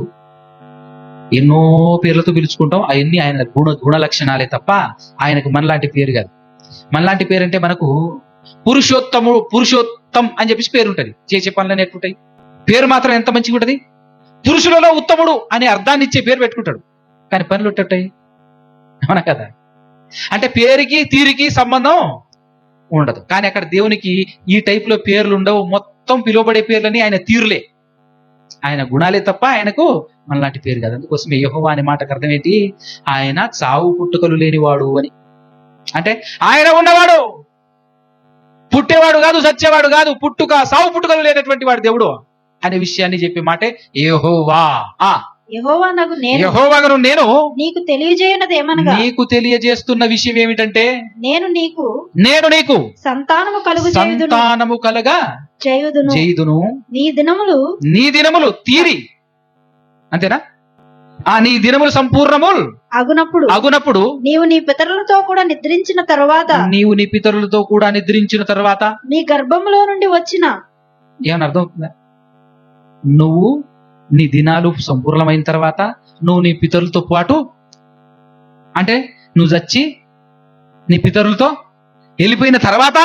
ఎన్నో పేర్లతో పిలుచుకుంటాం, అవన్నీ ఆయన గుణ లక్షణాలే తప్ప ఆయనకు మనలాంటి పేరు కాదు. మనలాంటి పేరు అంటే మనకు పురుషోత్తం అని చెప్పేసి పేరు ఉంటుంది. చేసే పనులన్నీ ఎట్లుంటాయి? పేరు మాత్రం ఎంత మంచిగా ఉంటుంది. పురుషులలో ఉత్తముడు అనే అర్థాన్ని ఇచ్చే పేరు పెట్టుకుంటాడు, కానీ పనులు ఉంటాయి. అవునా కదా? అంటే పేరుకి తీరికి సంబంధం ఉండదు. కానీ అక్కడ దేవునికి ఈ టైప్ లో పేర్లు ఉండవు. మొత్తం పిలువబడే పేర్లని ఆయన తీరులే, ఆయన గుణాలే తప్ప ఆయనకు మనలాంటి పేరు కాదు. అందుకోసమే యెహోవా అనే మాటకు అర్థం ఏంటి? ఆయన చావు పుట్టుకలు లేనివాడు అని. అంటే ఆయన ఉన్నవాడు, పుట్టేవాడు కాదు, చచ్చేవాడు కాదు, సావు పుట్టుకలు లేనటువంటి వాడు దేవుడు అనే విషయాన్ని చెప్పే మాటే యెహోవా. యెహోవాను నేను నీకు తెలియజేయనదేమనగా, నీకు తెలియజేస్తున్న విషయం ఏమిటంటే, నేను నీకు సంతానము కలుగా చేయుదును. నీ దినములు తీరి, అంతేనా? నీ దినములు సంపూర్ణములు అగునప్పుడు నీవు నీ పితరులతో కూడా నిద్రించిన తర్వాత నీ గర్భములో నుండి వచ్చిన, ఏమని అర్థం అవుతుందా? నువ్వు నీ దినాలు సంపూర్ణమైన తర్వాత నువ్వు నీ పితరులతో పాటు, అంటే నువ్వు చచ్చి నీ పితరులతో వెళ్ళిపోయిన తర్వాత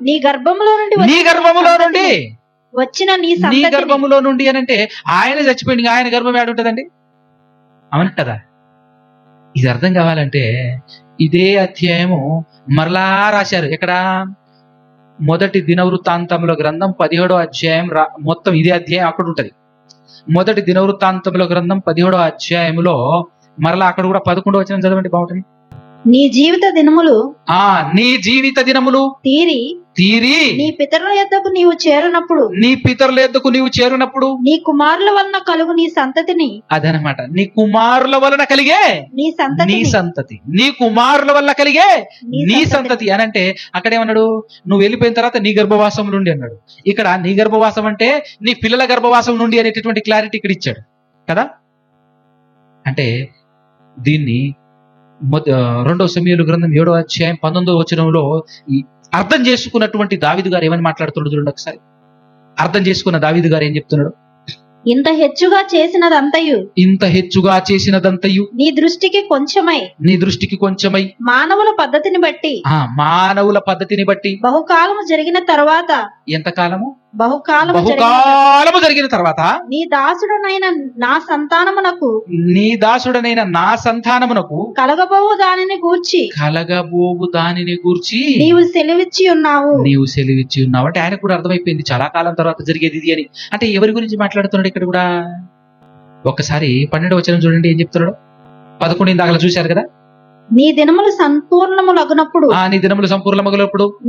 నీ గర్భములో నుండి వచ్చిన నీ గర్భములో నుండి అని అంటే ఆయన చచ్చిపోయింది, ఆయన గర్భం ఏడు ఉంటుందండి? అవును కదా? ఇది అర్థం కావాలంటే ఇదే అధ్యాయము మరలా రాశారు. ఎక్కడ? మొదటి దినవృత్తాంతముల గ్రంథం 17వ అధ్యాయం. మొత్తం ఇదే అధ్యాయం అక్కడ ఉంటది. మొదటి దినవృత్తాంతముల గ్రంథం 17వ అధ్యాయములో మరలా అక్కడ కూడా 11వ వచనం చదవండి, బాగుంటుంది. నీ జీవిత దినములు తీరి నీ పితరుల యొద్దకు నీవు చేరునప్పుడు నీ కుమారుల వలన కలుగు నీ సంతతిని, అదనమాట. నీ కుమారుల వలన కలిగే నీ సంతతి, నీ కుమారుల వల్ల కలిగే నీ సంతతి అని అంటే అక్కడేమన్నాడు? నువ్వు వెళ్ళిపోయిన తర్వాత నీ గర్భవాసం నుండి అన్నాడు. ఇక్కడ నీ గర్భవాసం అంటే నీ పిల్లల గర్భవాసం నుండి అనేటటువంటి క్లారిటీ ఇక్కడ ఇచ్చాడు కదా. అంటే దీన్ని 2వ సమూయేలు గ్రంథం 7వ అధ్యాయం 19వ వచనంలో అర్థం చేసుకున్నటువంటి దావీదు గారు ఏమని మాట్లాడుతున్నాడు చూడండి ఒకసారి. అర్థం చేసుకున్న దావీదు గారు ఏం చెప్తున్నాడు? ఇంత హెచ్చుగా చేసినదంతయు నీ దృష్టికి కొంచెమై మానవుల పద్ధతిని బట్టి బహుకాలము జరిగిన తర్వాత, ఎంతకాలము? బహుకాలము జరిగిన తర్వాత నీ దాసుడనైన నా సంతానమునకు కలగబోవు దానిని గూర్చి నీవు సెలవిచ్చి ఉన్నావు అంటే ఆయనకు కూడా అర్థమైపోయింది చాలా కాలం తర్వాత జరిగేది ఇది అని. అంటే ఎవరి గురించి మాట్లాడుతున్నాడు ఇక్కడ కూడా? ఒక్కసారి 12వ వచనం చూడండి ఏం చెప్తున్నాడు. 11 దాకా చూశారు కదా. నీ దినములు సంపూర్ణమగునప్పుడు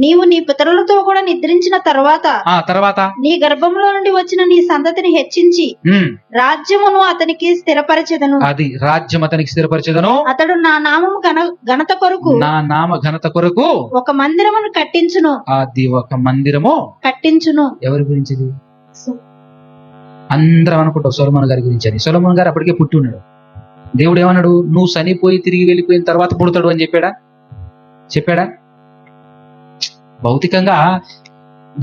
నీవు నీ పితరులతో కూడా నిద్రించిన తర్వాత నీ గర్భంలో నుండి వచ్చిన నీ సంతతిని హెచ్చించి రాజ్యమును అతనికి స్థిరపరచెదను. అది రాజ్యం అతనికి స్థిరపరచెదను. అతడు నా నామము ఘనత కొరకు ఒక మందిరమును కట్టించును. అది ఒక మందిరము కట్టించును. ఎవరి గురించి? అందరం అనుకుంటాం సొలొమోను గారి గురించి అని. సొలొమోను గారు అప్పటికే పుట్టి ఉన్నాడు. దేవుడు ఏమన్నాడు? నువ్వు చనిపోయి తిరిగి వెళ్ళిపోయిన తర్వాత పుడతాడు అని చెప్పాడా? భౌతికంగా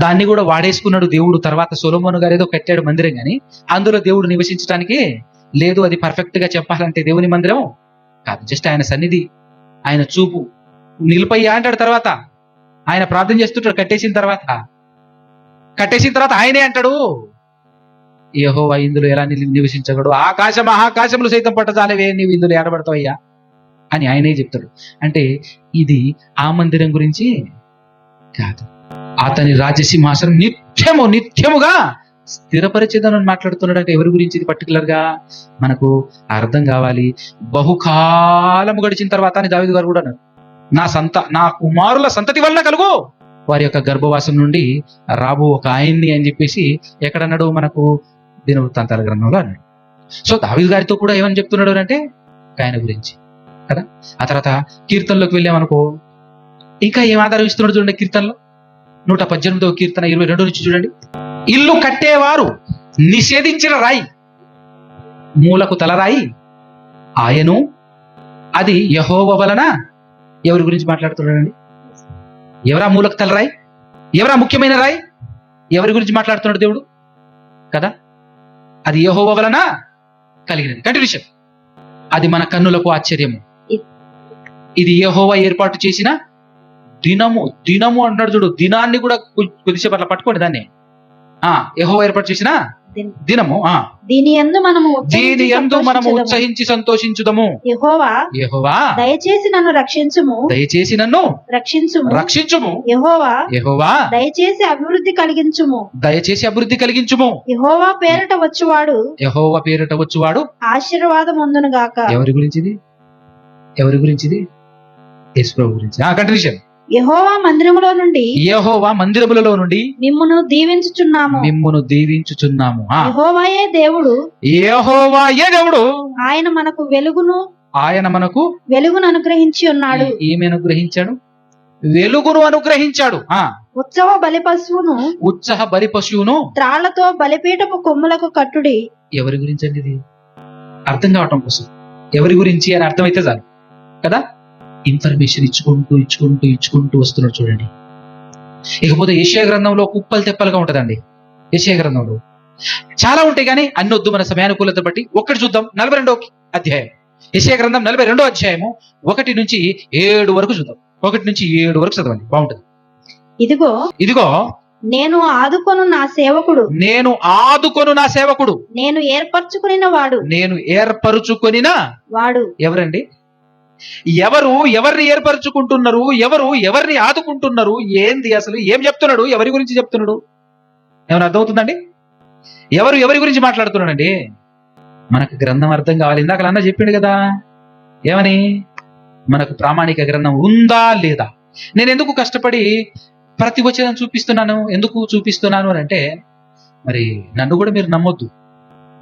దాన్ని కూడా వాడేసుకున్నాడు దేవుడు. తర్వాత సొలొమోను గారు ఏదో కట్టాడు మందిరం, కానీ అందులో దేవుడు నివసించడానికి లేదు. అది పర్ఫెక్ట్ గా చెప్పాలంటే దేవుని మందిరం కాదు, జస్ట్ ఆయన సన్నిధి, ఆయన చూపు నిలిపయ్యా అంటాడు. తర్వాత ఆయన ప్రార్థన చేస్తుంటాడు. కట్టేసిన తర్వాత ఆయనే అంటాడు, యెహోవా ఇందులో ఎలా నివసించగడు, ఆకాశములు సైతం పట్టజాలవే, నీవు ఇందులో ఏడబడతావయ్యా అని ఆయనే చెప్తాడు. అంటే ఇది ఆ మందిరం గురించి కాదు, అతని రాజసింహాసనం నిత్యముగా స్థిరపరిచేదని మాట్లాడుతున్నాడు. అంటే ఎవరి గురించి ఇది పర్టికులర్ గా మనకు అర్థం కావాలి. బహుకాలము గడిచిన తర్వాత అని దావీదు గారు కూడా అన్నారు, నా కుమారుల సంతతి వలన కలుగు, వారి యొక్క గర్భవాసం నుండి రాబో ఒక ఆయన్ని అని చెప్పేసి ఎక్కడన్నాడు? మనకు దినవృత్తాంతాల గ్రంథంలో అన్నాడు. సో దావీదు గారితో కూడా ఏమని చెప్తున్నాడు అంటే ఆయన గురించి కదా. ఆ తర్వాత కీర్తనలోకి వెళ్ళామనుకో, ఇంకా ఏం ఆధారం ఇస్తున్నాడు చూడండి. కీర్తనలో 118వ కీర్తన 22 నుంచి చూడండి. ఇల్లు కట్టేవారు నిషేధించిన రాయి, మూలకు తలరాయి ఆయను, అది యెహోవా వలన. ఎవరి గురించి మాట్లాడుతున్నాడండి? ఎవరా మూలకు తలరాయి? ఎవరా ముఖ్యమైన రాయి? ఎవరి గురించి మాట్లాడుతున్నాడు దేవుడు కదా. అది యెహోవా వలన కలిగినది. కంటిన్యూషన్. అది మన కన్నులకు ఆశ్చర్యము. ఇది యెహోవా ఏర్పాటు చేసిన దినము అంటున్నాడు చూడు. దినాన్ని కూడా కొద్దిసేపు అట్లా పట్టుకోండి దాన్ని. యెహోవా ఏర్పాటు చేసిన దినము, దీని యందు మనము ఉత్సహించి సంతోషించుదము. యెహోవా దయచేసి నన్ను రక్షించుము. యెహోవా దయచేసి అభివృద్ధి కలిగించుము. యెహోవా పేరట వచ్చువాడు ఆశీర్వాదం అందును గాక. ఎవరి గురించిది? యేసు ప్రభు గురించి. కంటిన్యూషన్. యెహోవా మందిరములో నుండి మిమ్మును దీవించుచున్నాము. యెహోవాయే దేవుడు. ఆయన మనకు వెలుగును అనుగ్రహించి ఉన్నాడు. ఏమి అనుగ్రహించాడు? వెలుగును అనుగ్రహించాడు. ఉత్సవ బలి పశువును త్రాళ్లతో బలిపీఠపు కొమ్ములకు కట్టుడి. ఎవరి గురించి అండి ఇది? అర్థం కావటం కోసం ఎవరి గురించి అని అర్థమైతే చాలు కదా. ఇన్ఫర్మేషన్ ఇచ్చుకుంటూ వస్తున్నాడు చూడండి. ఇకపోతే యెషయా గ్రంథంలో కుప్పలు తెప్పలుగా ఉంటదండి. యెషయా గ్రంథంలో చాలా ఉంటాయి, కానీ అన్ని వద్దు మన సమయానుకూలత బట్టి. ఒక్కటి చూద్దాం. 42వ అధ్యాయం యెషయా గ్రంథం 42వ అధ్యాయము 1 నుంచి 7 వరకు చూద్దాం. 1 నుంచి 7 వరకు చదవండి, బాగుంటది. ఇదిగో నేను ఆదుకొను నా సేవకుడు, నేను ఏర్పరచుకొనిన వాడు. ఎవరండి? ఎవరిని ఏర్పరచుకుంటున్నారు? ఎవరిని ఆదుకుంటున్నారు? ఏంది అసలు? ఏం చెప్తున్నాడు? ఎవరి గురించి చెప్తున్నాడు? ఏమైనా అర్థమవుతుందండి? ఎవరి గురించి మాట్లాడుతున్నాడండి? మనకు గ్రంథం అర్థం కావాలి. ఇందాక అన్న చెప్పిండు కదా, ఏమని? మనకు ప్రామాణిక గ్రంథం ఉందా లేదా? నేను ఎందుకు కష్టపడి ప్రతి వచనం ఎందుకు చూపిస్తున్నాను అని అంటే, మరి నన్ను కూడా మీరు నమ్మొద్దు.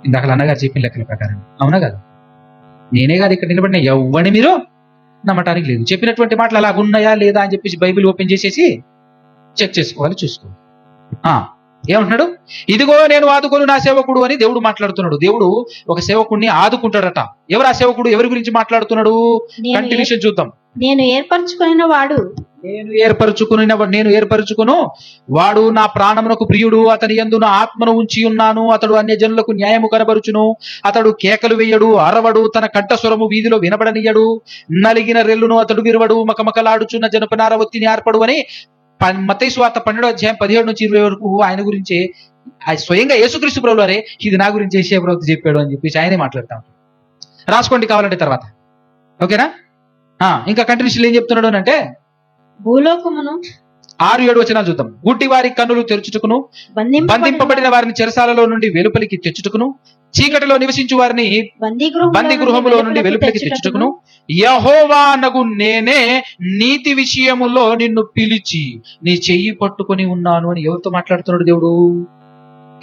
ఇందాక అన్నగారు చెప్పిన లెక్కల ప్రకారం, అవునా కదా? నేనే కాదు ఇక్కడ నిలబడిన ఎవ్వని మీరు నమ్మటానికి లేదు. చెప్పినటువంటి మాటలు అలాగ ఉన్నాయా లేదా అని చెప్పేసి బైబిల్ ఓపెన్ చేసేసి చెక్ చేసుకోవాలి, చూసుకోవాలి. ఏమంటున్నాడు? ఇదిగో నేను ఆదుకోను నా సేవకుడు అని దేవుడు మాట్లాడుతున్నాడు. దేవుడు ఒక సేవకుడిని ఆదుకుంటాడట. ఎవరు ఆ సేవకుడు? ఎవరి గురించి మాట్లాడుతున్నాడు? కంటిన్యూషన్ చూద్దాం. నేను ఏర్పరచుకును వాడు నా ప్రాణమునకు ప్రియుడు, అతని యందు నా ఆత్మను ఉంచి ఉన్నాను. అతడు అన్యజనులకు న్యాయము కనబరుచును. అతడు కేకలు వేయడు, అరవడు, తన కంఠస్వరము వీధిలో వినబడనీయడు. నలిగిన రెల్లును అతడు విరవడు, మకమకలాడుచున్న జనపనార ఒత్తిని ఆర్పడు అని మత్తయి సువార్త 12వ అధ్యాయం 17 నుంచి 20 వరకు ఆయన గురించి స్వయంగా యేసుక్రీస్తు ప్రభువు వారే ఇది నా గురించి యేషయా ప్రవక్త చెప్పాడు అని చెప్పేసి ఆయనే మాట్లాడతాం. రాసుకోండి కావాలంటే తర్వాత, ఓకేనా? ఇంకా కంటిన్యూషన్ ఏం చెప్తున్నాడు అని అంటే, భూలోకమును 6-7 వచనాలు చూద్దాం. గుడ్డి వారి కన్నులు తెరుచుటకును, బంధింపబడిన వారిని చెరసాలలో నుండి వెలుపలికి తెచ్చుటకును, చీకటిలో నివసించు వారిని బందీ గృహములో నుండి వెలుపలికి తెచ్చుటకును, యెహోవా నగు నేనే నీతి విషయములో నిన్ను పిలిచి నీ చెయ్యి పట్టుకొని ఉన్నాను అని ఎవరితో మాట్లాడుతున్నాడు దేవుడు?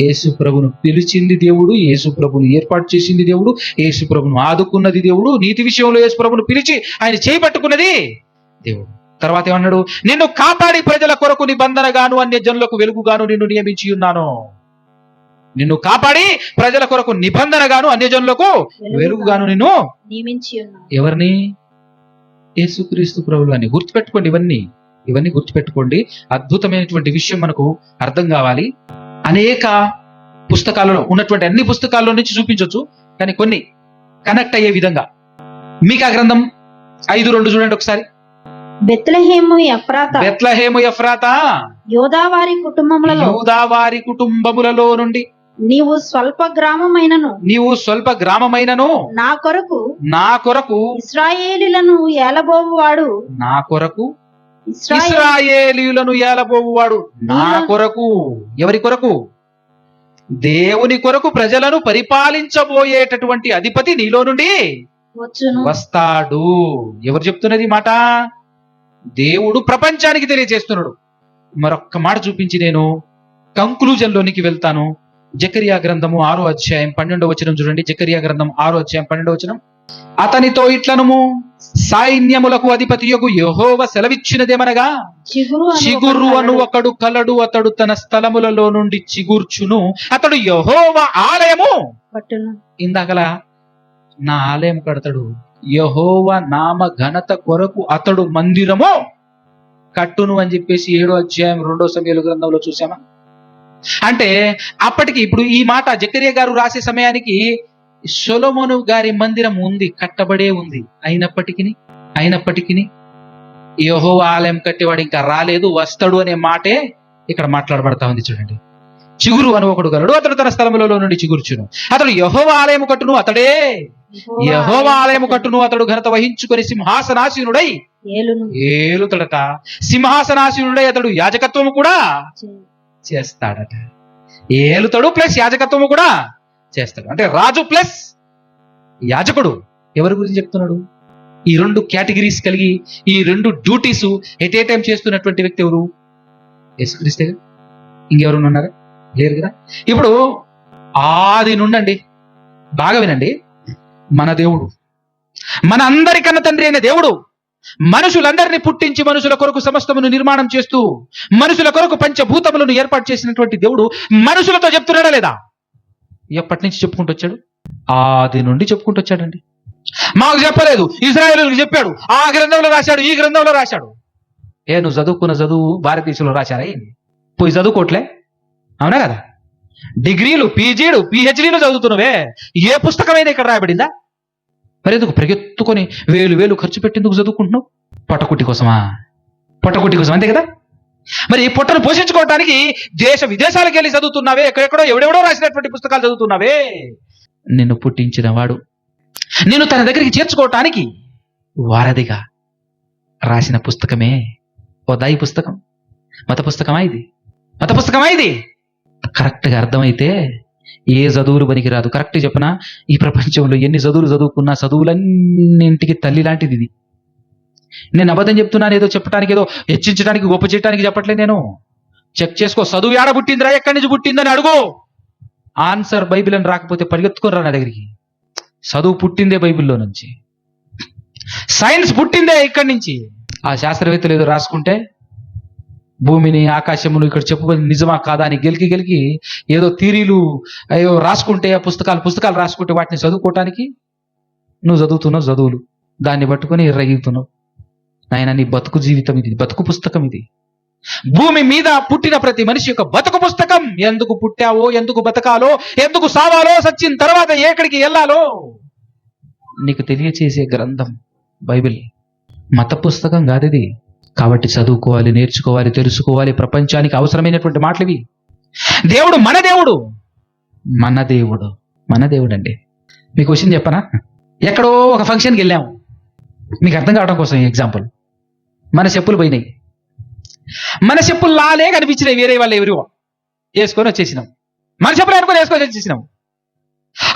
యేసు ప్రభును పిలిచింది దేవుడు, యేసు ప్రభును ఏర్పాటు చేసింది దేవుడు, యేసు ప్రభును ఆదుకున్నది దేవుడు. నీతి విషయంలో యేసు ప్రభును పిలిచి ఆయన చేయి పట్టుకున్నది దేవుడు. తర్వాత ఏమన్నాడు? నిన్ను కాపాడి ప్రజల కొరకు నిబంధనగాను అన్య జనులకు వెలుగుగాను నిన్ను నియమించి ఉన్నాను. నిన్ను కాపాడి ప్రజల కొరకు నిబంధనగాను అన్య జనులకు వెలుగుగాను నిన్ను నియమించి ఉన్నాను. ఎవరిని? యేసుక్రీస్తు ప్రభువుని. గుర్తుపెట్టుకోండి, ఇవన్నీ గుర్తుపెట్టుకోండి. అద్భుతమైనటువంటి విషయం మనకు అర్థం కావాలి. అనేక పుస్తకాలలో ఉన్నటువంటి అన్ని పుస్తకాల్లో నుంచి చూపించవచ్చు, కానీ కొన్ని కనెక్ట్ అయ్యే విధంగా. మీకా గ్రంథం 5:2 చూడండి ఒకసారి. బెత్లెహేము ఎఫ్రాతా యోదావారి కుటుంబములలో నుండి నీవు స్వల్ప గ్రామమైనను నా కొరకు ఇశ్రాయేలీయులను ఏలబోవువాడు నా కొరకు. ఎవరి కొరకు? దేవుని కొరకు ప్రజలను పరిపాలించబోయేటటువంటి అధిపతి నీలో నుండి వస్తాడు. ఎవరు చెప్తున్నది మాట? దేవుడు ప్రపంచానికి తెలియజేస్తున్నాడు. మరొక్క మాట చూపించి నేను కంక్లూజన్ లోనికి వెళ్తాను. జకరియా గ్రంథము 6వ అధ్యాయం 12వ వచనం చూడండి. జకరియా గ్రంథం 6వ అధ్యాయం 12వ వచనం. అతనితో ఇట్లనుము, సైన్యములకు అధిపతియగు యెహోవా సెలవిచ్చినదేమనగా, చిగురు అను ఒకడు కలడు, అతడు తన స్థలములలో నుండి చిగుర్చును, అతడు యెహోవా ఆలయము ఇందాకలా నా ఆలయం కడతాడు, యెహోవా నామ ఘనత కొరకు అతడు మందిరము కట్టును అని చెప్పేసి 7వ అధ్యాయం 2వ సమూయేలు గ్రంథంలో చూసామా? అంటే అప్పటికి ఇప్పుడు ఈ మాట జకరియా గారు రాసే సమయానికి సొలొమోను గారి మందిరం ఉంది, కట్టబడే ఉంది. అయినప్పటికీ యెహోవా ఆలయం కట్టేవాడు ఇంకా రాలేదు, వస్తాడు అనే మాటే ఇక్కడ మాట్లాడబడతా ఉంది. చూడండి, చిగురు అని ఒకడు గలడు, అతడు తన స్థలములలో నుండి చిగుర్చును, అతడు యెహోవా ఆలయము కట్టును, యెహోవా ఆలయము కట్టును, అతడు ఘనత వహించుకొని సింహాసనాసీనుడై ఏలుతడట. సింహాసనాసీనుడై అతడు యాజకత్వము కూడా చేస్తాడట. ఏలుతాడు ప్లస్ యాజకత్వము కూడా చేస్తాడు. అంటే రాజు ప్లస్ యాజకుడు. ఎవరి గురించి చెప్తున్నాడు? ఈ 2 కేటగిరీస్ కలిగి ఈ 2 డ్యూటీస్ ఎట్ ఏ టైం చేస్తున్నటువంటి వ్యక్తి ఎవరు? యేసుక్రీస్తే. ఇంకెవరు ఉన్నారా? లేరు కదా. ఇప్పుడు ఆది నుండండి, బాగా వినండి, మన దేవుడు, మన అందరికన్నా తండ్రి అయిన దేవుడు మనుషులందరినీ పుట్టించి మనుషుల కొరకు సమస్తమును నిర్మాణం చేస్తూ మనుషుల కొరకు పంచభూతములను ఏర్పాటు చేసినటువంటి దేవుడు మనుషులతో చెప్తున్నాడా లేదా? ఎప్పటి నుంచి చెప్పుకుంటూ వచ్చాడు? ఆది నుండి చెప్పుకుంటూ వచ్చాడండి. మాకు చెప్పలేదు, ఇశ్రాయేలులకు చెప్పాడు, ఆ గ్రంథంలో రాశాడు, ఈ గ్రంథంలో రాశాడు. నువ్వు చదువుకున్న చదువు భారతదేశంలో రాశారా? పోయి చదువుకోవట్లే, అవునా కదా? డిగ్రీలు, పీజీలు, పిహెచ్డీలు చదువుతున్నవే, ఏ పుస్తకమైనా ఇక్కడ రాయబడిందా? మరి ఎందుకు పరిగెత్తుకొని వేలు ఖర్చు పెట్టేందుకు చదువుకుంటున్నావు? పొట్టకుట్టి కోసమా? అంతే కదా. మరి పొట్టను పోషించుకోవడానికి దేశ విదేశాలకు వెళ్ళి చదువుతున్నావే, ఎక్కడెక్కడో ఎవడెవడో రాసినటువంటి పుస్తకాలు చదువుతున్నావే. నిన్ను పుట్టించిన వాడు నిన్ను తన దగ్గరికి చేర్చుకోవటానికి వారధిగా రాసిన పుస్తకమే ఓ దాయి పుస్తకం. మత పుస్తకమా ఇది? కరెక్ట్గా అర్థమైతే ఏ చదువులు పనికిరాదు. కరెక్ట్ చెప్పనా? ఈ ప్రపంచంలో ఎన్ని చదువులు చదువుకున్నా చదువులన్నింటికి తల్లి లాంటిది ఇది. నేను అబద్ధం చెప్తున్నాను, ఏదో చెప్పడానికి, ఏదో హెచ్చించడానికి, గొప్ప చేయడానికి చెప్పట్లేదు. నేను చెక్ చేసుకో. చదువు ఏడ పుట్టిందిరా, ఎక్కడి నుంచి పుట్టిందని అడుగు. ఆన్సర్ బైబిల్ అని రాకపోతే పరిగెత్తుకోరా నా దగ్గరికి. చదువు పుట్టిందే బైబిల్లో నుంచి, సైన్స్ పుట్టిందే ఇక్కడి నుంచి. ఆ శాస్త్రవేత్తలు ఏదో రాసుకుంటే భూమిని, ఆకాశమును ఇక్కడ చెప్పుకొని నిజమా కాదా అని గెలికి ఏదో థీరీలు అయ్యో రాసుకుంటే, ఆ పుస్తకాలు రాసుకుంటే వాటిని చదువుకోవటానికి నువ్వు చదువుతున్నావు చదువులు, దాన్ని పట్టుకొని ఎర్రగిస్తున్నావు. నాయన, నీ బతుకు జీవితం ఇది, బతుకు పుస్తకం ఇది. భూమి మీద పుట్టిన ప్రతి మనిషి యొక్క బతుకు పుస్తకం. ఎందుకు పుట్టావో, ఎందుకు బతకాలో, ఎందుకు సావాలో, సచ్చిన తర్వాత ఎక్కడికి వెళ్ళాలో నీకు తెలియచేసే గ్రంథం బైబిల్. మత పుస్తకం కాదు ఇది. కాబట్టి చదువుకోవాలి, నేర్చుకోవాలి, తెలుసుకోవాలి. ప్రపంచానికి అవసరమైనటువంటి మాటలు ఇవి. దేవుడు మన దేవుడు, మన దేవుడు, మన దేవుడు అండి. మీకు విషయం చెప్పనా? ఎక్కడో ఒక ఫంక్షన్కి వెళ్ళాము, మీకు అర్థం కావడం కోసం ఈ ఎగ్జాంపుల్. మన చెప్పులు పోయినాయి, మన చెప్పులు లాలే కనిపించినాయి, వేరే వాళ్ళు ఎవరో వేసుకొని వచ్చేసినాం. మన చెప్పులు అనుకొని వేసుకొని వచ్చేసినాం.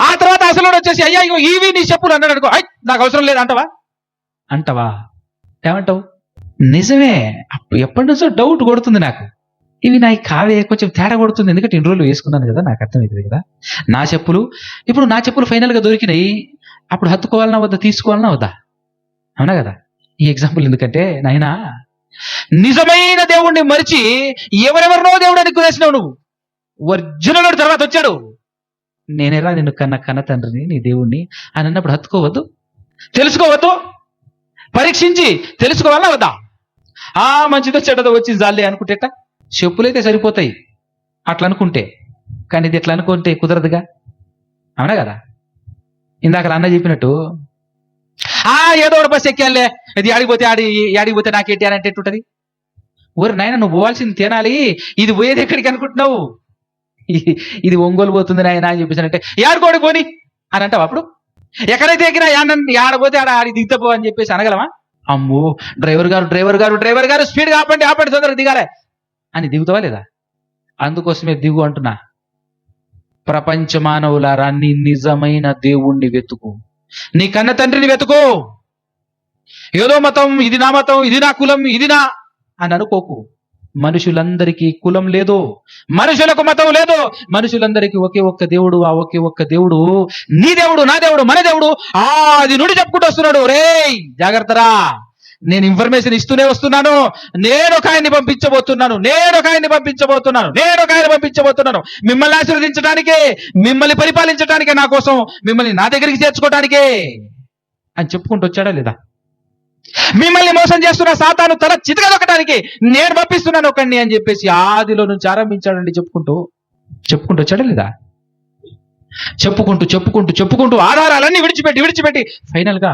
ఆ తర్వాత అసలు వచ్చేసి అయ్యా ఇగో ఇవి నీ చెప్పులు అన్నాడు అనుకో, నాకు అవసరం లేదు అంటవా? అంటవా? ఏమంటావు? నిజమే. ఎప్పటి నుంచో డౌట్ కొడుతుంది నాకు, ఇవి నాకు కావే, కొంచెం తేడా కొడుతుంది. ఎందుకంటే ఇన్ని రోజులు వేసుకున్నాను కదా, నాకు అర్థమవుతుంది కదా. నా చెప్పులు ఇప్పుడు నా చెప్పులు ఫైనల్గా దొరికినాయి, అప్పుడు హత్తుకోవాలన్నా వద్దా, తీసుకోవాలన్నా వద్దా? అవునా కదా? ఈ ఎగ్జాంపుల్ ఎందుకంటే నాయనా, నిజమైన దేవుణ్ణి మరిచి ఎవరెవరినో దేవుడు అనుకునేసినావు నువ్వు. ఒరిజినల్ తర్వాత వచ్చాడు, నేనేరా నిన్ను కన్న తండ్రిని, నీ దేవుణ్ణి అని అన్నప్పుడు హత్తుకోవద్దు, తెలుసుకోవద్దు, పరీక్షించి తెలుసుకోవాలా వద్దా? మంచిదో చెడ్డదో వచ్చి జాలే అనుకుంటేట చెప్పులైతే సరిపోతాయి అట్లా అనుకుంటే, కానీ ఇది ఎట్లా అనుకుంటే కుదరదుగా. అవునా కదా? ఇందాక అన్న చెప్పినట్టు ఏదో ఒక బస్సు ఎక్కాలే, ఇది ఆడిపోతే నాకేంటి అని అంటే ఎట్టుంటది? ఊరు నాయన, నువ్వు పోవాల్సింది తినాలి, ఇది పోయేది ఎక్కడికి అనుకుంటున్నావు? ఇది ఒంగోలు పోతుంది నాయన అని చెప్పేసి ఏడుకోడి పోని అని అంటావు. అప్పుడు ఎక్కడైతే ఎక్కినా ఆడపోతే ఆడి దిగుతాపో అని చెప్పేసి అనగలమా? అమ్మో డ్రైవర్ గారు స్పీడ్ ఆపండి తొందరగా దిగాలే అని దిగుతావా లేదా? అందుకోసమే దిగు అంటున్నా. ప్రపంచ మానవులారా, నీ నిజమైన దేవుణ్ణి వెతుకు, నీ కన్న తండ్రిని వెతుకు. ఏదో మతం, ఇది నా మతం, ఇది నా కులం, ఇది నా అని అనుకోకు. మనుషులందరికీ కులం లేదు, మనుషులకు మతం లేదు, మనుషులందరికీ ఒకే ఒక్క దేవుడు. ఆ ఒకే ఒక్క దేవుడు నీ దేవుడు, నా దేవుడు, మన దేవుడు. అది నుండి చెప్పుకుంటూ వస్తున్నాడు. రేయ్ జాగ్రత్తరా, నేను ఇన్ఫర్మేషన్ ఇస్తూనే వస్తున్నాను. నేను ఒక ఆయన్ని పంపించబోతున్నాను, మిమ్మల్ని ఆశీర్వదించడానికే, మిమ్మల్ని పరిపాలించడానికే, నా కోసం మిమ్మల్ని నా దగ్గరికి చేర్చుకోవడానికే అని చెప్పుకుంటూ వచ్చాడా లేదా? మిమ్మల్ని మోసం చేస్తున్న సాతాను తల చితకదొక్కడానికి నేను పంపిస్తున్నాను ఒకడిని అని చెప్పేసి ఆదిలో నుంచి ఆరంభించాడండి. చెప్పుకుంటూ వచ్చాడా లేదా? చెప్పుకుంటూ ఆధారాలన్నీ విడిచిపెట్టి ఫైనల్ గా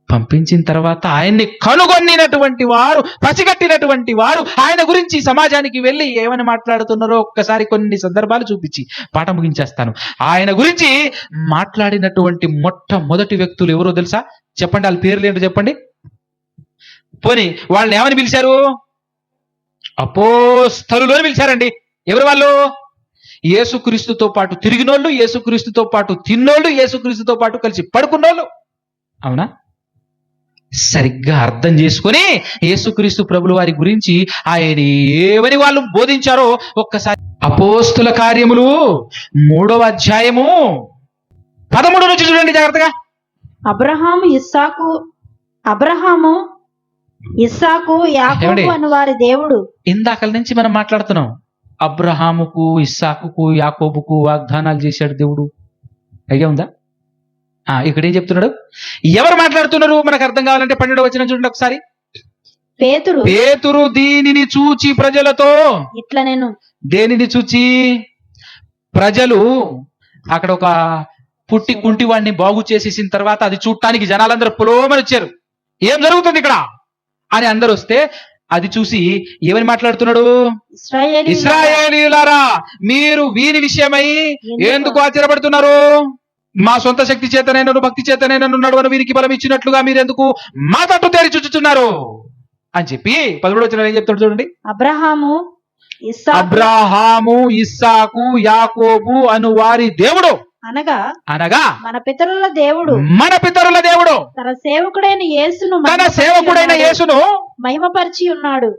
పంపించిన తర్వాత ఆయన్ని కనుగొనినటువంటి వారు, పసిగట్టినటువంటి వారు ఆయన గురించి సమాజానికి వెళ్ళి ఏమని మాట్లాడుతున్నారో ఒక్కసారి కొన్ని సందర్భాలు చూపించి పాఠం ముగించేస్తాను. ఆయన గురించి మాట్లాడినటువంటి మొట్టమొదటి వ్యక్తులు ఎవరో తెలుసా? చెప్పండి, వాళ్ళ పేర్లు ఏంటో చెప్పండి. పోనీ వాళ్ళని ఏమని పిలిచారు? అపోస్తలులు అని పిలిచారండి. ఎవరు వాళ్ళు? యేసుక్రీస్తుతో పాటు తిరిగినోళ్ళు, యేసుక్రీస్తుతో పాటు తిన్నోళ్ళు, యేసుక్రీస్తుతో పాటు కలిసి పడుకున్నోళ్ళు. అవునా? సరిగ్గా అర్థం చేసుకుని యేసుక్రీస్తు ప్రభుల వారి గురించి ఆయన ఏమని వాళ్ళు బోధించారో ఒక్కసారి అపోస్తుల కార్యములు 3వ అధ్యాయము 13 నుంచి చూడండి జాగ్రత్తగా. అబ్రహాము ఇస్సాకు యాకోబు అను వారి దేవుడు. ఇందాకల నుంచి మనం మాట్లాడుతున్నాం. అబ్రహాముకు, ఇస్సాకుకు, యాకోబుకు వాగ్దానాలు చేశాడు దేవుడు. ఐడియా ఉందా? ఇక్కడ ఏం చెప్తున్నాడు? ఎవరు మాట్లాడుతున్నారు మనకు అర్థం కావాలంటే 12వ వచనం చూడండి ఒకసారి. పేతురు దీనిని చూచి ప్రజలతో ఇట్లా, నేను దేనిని చూచి? ప్రజలు అక్కడ ఒక పుట్టి కుంటి వాడిని బాగు చేసేసిన తర్వాత అది చూడటానికి జనాలందరూ పులోమని వచ్చారు. ఏం జరుగుతుంది ఇక్కడ అని అందరూ వస్తే అది చూసి ఏమని మాట్లాడుతున్నాడు? ఇశ్రాయేలీయులారా, మీరు వీరి విషయమై ఎందుకు ఆశ్చర్యపడుతున్నారు? మా సొంత శక్తి చేతనైనను భక్తి చేతనైనను నడువను వీరికి బలం ఇచ్చినట్లుగా మీరెందుకు మా తట్టు తేరి చూచుచున్నారు అని చెప్పి 13వ వచనం ఏం చెప్తాడు చూడండి. అబ్రహాము, ఇస్సాకు, యాకోబు అను వారి దేవుడు అనగా మన పితరుల దేవుడు తన సేవకుడైన యేసును మహిమపరిచి ఉన్నాడు.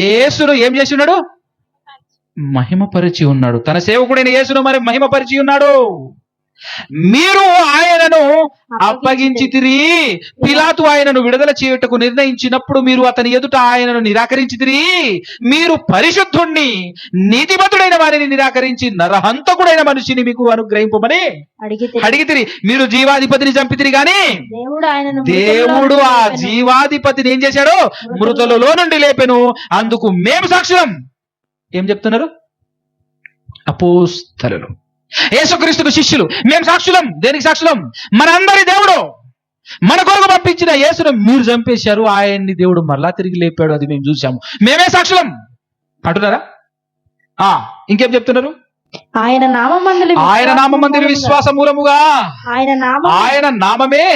యేసును ఏం చేసి ఉన్నాడు? మహిమపరిచి ఉన్నాడు. తన సేవకుడైన యేసును మరి మహిమపరిచి ఉన్నాడు. మీరు ఆయనను అప్పగించితిరి. పిలాతు ఆయనను విడుదల చేయుటకు నిర్ణయించినప్పుడు మీరు అతని ఎదుట ఆయనను నిరాకరించితిరి. మీరు పరిశుద్ధుణ్ణి, నీతిమంతుడైన వారిని నిరాకరించి నరహంతకుడైన మనిషిని మీకు అనుగ్రహింపమని అడిగితిరి. మీరు జీవాధిపతిని చంపితిరి గాని దేవుడు ఆ జీవాధిపతిని ఏం చేశాడు? మృతులలో నుండి లేపెను. అందుకు మేము సాక్ష్యం. ఏం చెప్తున్నారు? అపోస్తలులు, యేసుక్రీస్తుకు శిష్యులు, మేము సాక్షులం. దేనికి సాక్షులం? మనందరి దేవుడు, మన కొరకు పంపించిన యేసును మీరు చంపేశారు, ఆయన్ని దేవుడు మరలా తిరిగి లేపాడు, అది మేము చూసాము, మేమే సాక్షులం అంటున్నారా? ఇంకేం చెప్తున్నారు? ఆయన నామమందు విశ్వాస మూలముగా ఆయన నామమే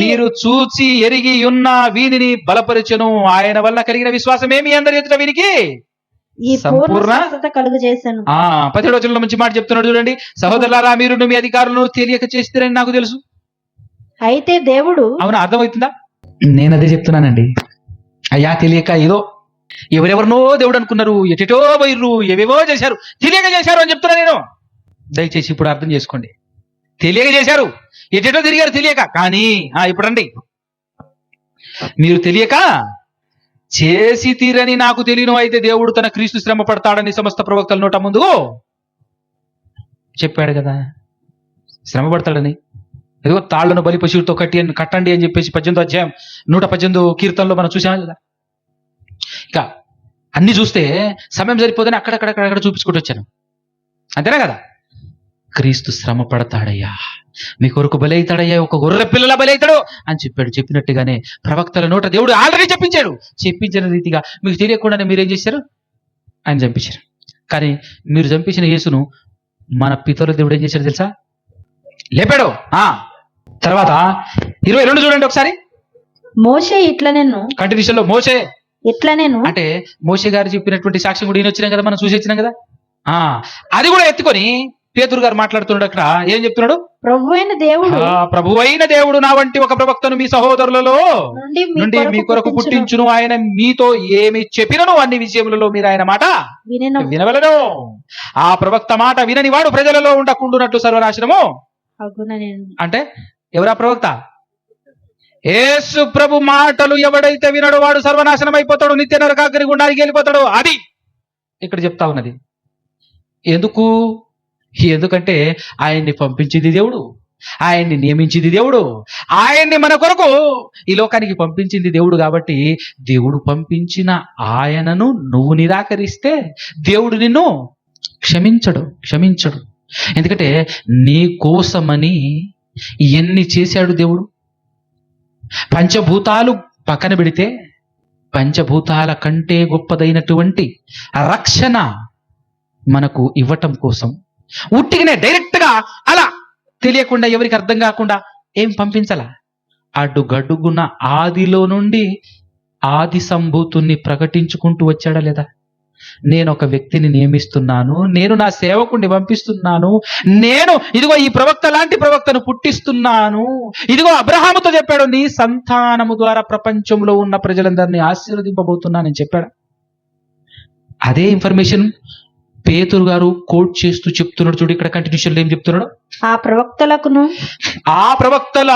మీరు చూచి ఎరిగి ఉన్న వీనిని బలపరచును. ఆయన వల్ల కలిగిన విశ్వాసమే మీ అందరి ఎదుట వీనికి సంపూర్ణ కలుగజేశాను. 17వ వచనంలో మంచి మాట చెప్తున్నాడు చూడండి. సహోదరులారా, మీరు మీ అధికారులను తెలియక చేస్తారని నాకు తెలుసు. అయితే దేవుడు, అవునా, అర్థమవుతుందా? నేను అదే చెప్తున్నానండి. అయ్యా తెలియక ఏదో ఎవరెవరినో దేవుడు అనుకున్నారు, ఎటెటో పోయిర్రు, ఏవేవో చేశారు, తెలియక చేశారు అని చెప్తున్నా నేను. దయచేసి ఇప్పుడు అర్థం చేసుకోండి. తెలియక చేశారు, ఎటెటో తిరిగారు తెలియక. కానీ ఇప్పుడు రండి, మీరు తెలియక చేసి తీరని నాకు తెలియను. అయితే దేవుడు తన క్రీస్తు శ్రమ పడతాడని సమస్త ప్రవక్తల నోట ముందు చెప్పాడు కదా, శ్రమ పడతాడని. ఏదో తాళ్లను బలి పశువుతో కట్టండి అని చెప్పేసి 18వ అధ్యాయం 118 కీర్తనలో మనం చూసాం కదా. ఇంకా అన్ని చూస్తే సమయం సరిపోదని అక్కడక్కడ చూపించుకుంటూ వచ్చాను, అంతేనా కదా? క్రీస్తు శ్రమ పడతాడయ్యా, మీ కొరకు బలి అవుతాడయ్యా, ఒక గొర్రె పిల్లల బలి అవుతాడు అని చెప్పాడు. చెప్పినట్టుగానే ప్రవక్తల నోట దేవుడు ఆల్రెడీ చెప్పించాడు. చెప్పించిన రీతిగా మీకు తెలియకుండానే మీరేం చేశారు? ఆయన చంపించారు. కానీ మీరు చంపించిన యేసును మన పితరుల దేవుడు ఏం చేశాడు తెలుసా? లేపాడు. తర్వాత 22 చూడండి ఒకసారి. మోషే ఇట్లా నేను కంటిన్యూషన్ లో మోషే ఇట్లా నేను అంటే మోషే గారు చెప్పినటువంటి సాక్ష్యం కూడా ఈయన వచ్చినాం కదా, మనం చూసి వచ్చినాం కదా. అది కూడా ఎత్తుకొని పేతురు గారు మాట్లాడుతున్నాడు. అక్కడ ఏం చెప్తున్నాడు? ప్రభువైన దేవుడు నా వంటి ఒక ప్రవక్తను మీ సహోదరులలో నుండి మీ కొరకు పుట్టించును. ఆయన మీతో ఏమి చెప్పినను అన్ని విషయములలో మీరు ఆయన మాట వినవలను. ఆ ప్రవక్త మాట వినని వాడు ప్రజలలో ఉండకుండునట్లు సర్వనాశనము. అంటే ఎవరా ప్రవక్త? యేసు ప్రభు మాటలు ఎవడైతే వినడు వాడు సర్వనాశనం అయిపోతాడు, నిత్య నరకాగ్ని గుండానికి వెళ్ళిపోతాడు. అది ఇక్కడ చెప్తా ఉన్నది. ఎందుకంటే ఆయన్ని పంపించింది దేవుడు, ఆయన్ని నియమించింది దేవుడు, ఆయన్ని మన కొరకు ఈ లోకానికి పంపించింది దేవుడు. కాబట్టి దేవుడు పంపించిన ఆయనను నువ్వు నిరాకరిస్తే దేవుడు నిన్ను క్షమించడు. ఎందుకంటే నీ కోసమని ఎన్ని చేశాడు దేవుడు. పంచభూతాలు పక్కన పెడితే పంచభూతాల కంటే గొప్పదైనటువంటి రక్షణ మనకు ఇవ్వటం కోసం ఉట్టిగానే డైరెక్ట్ గా అలా తెలియకుండా ఎవరికి అర్థం కాకుండా ఏం పంపించాలా? అడుగడుగున ఆదిలో నుండి ఆది సంభూతుణ్ణి ప్రకటించుకుంటూ వచ్చాడా లేదా? నేను ఒక వ్యక్తిని నియమిస్తున్నాను, నేను నా సేవకుడిని పంపిస్తున్నాను, నేను ఇదిగో ఈ ప్రవక్త లాంటి ప్రవక్తను పుట్టిస్తున్నాను, ఇదిగో అబ్రహాముతో చెప్పాడు నీ సంతానము ద్వారా ప్రపంచంలో ఉన్న ప్రజలందరినీ ఆశీర్వదింపబోతున్నానని చెప్పాడు. అదే ఇన్ఫర్మేషన్ పేతురు గారు కోట్ చేస్తూ చెప్తున్నాడు. చూడు ఇక్కడ కంటిన్యూషన్ ఏం చెప్తున్నాడు? ఆ ప్రవక్తల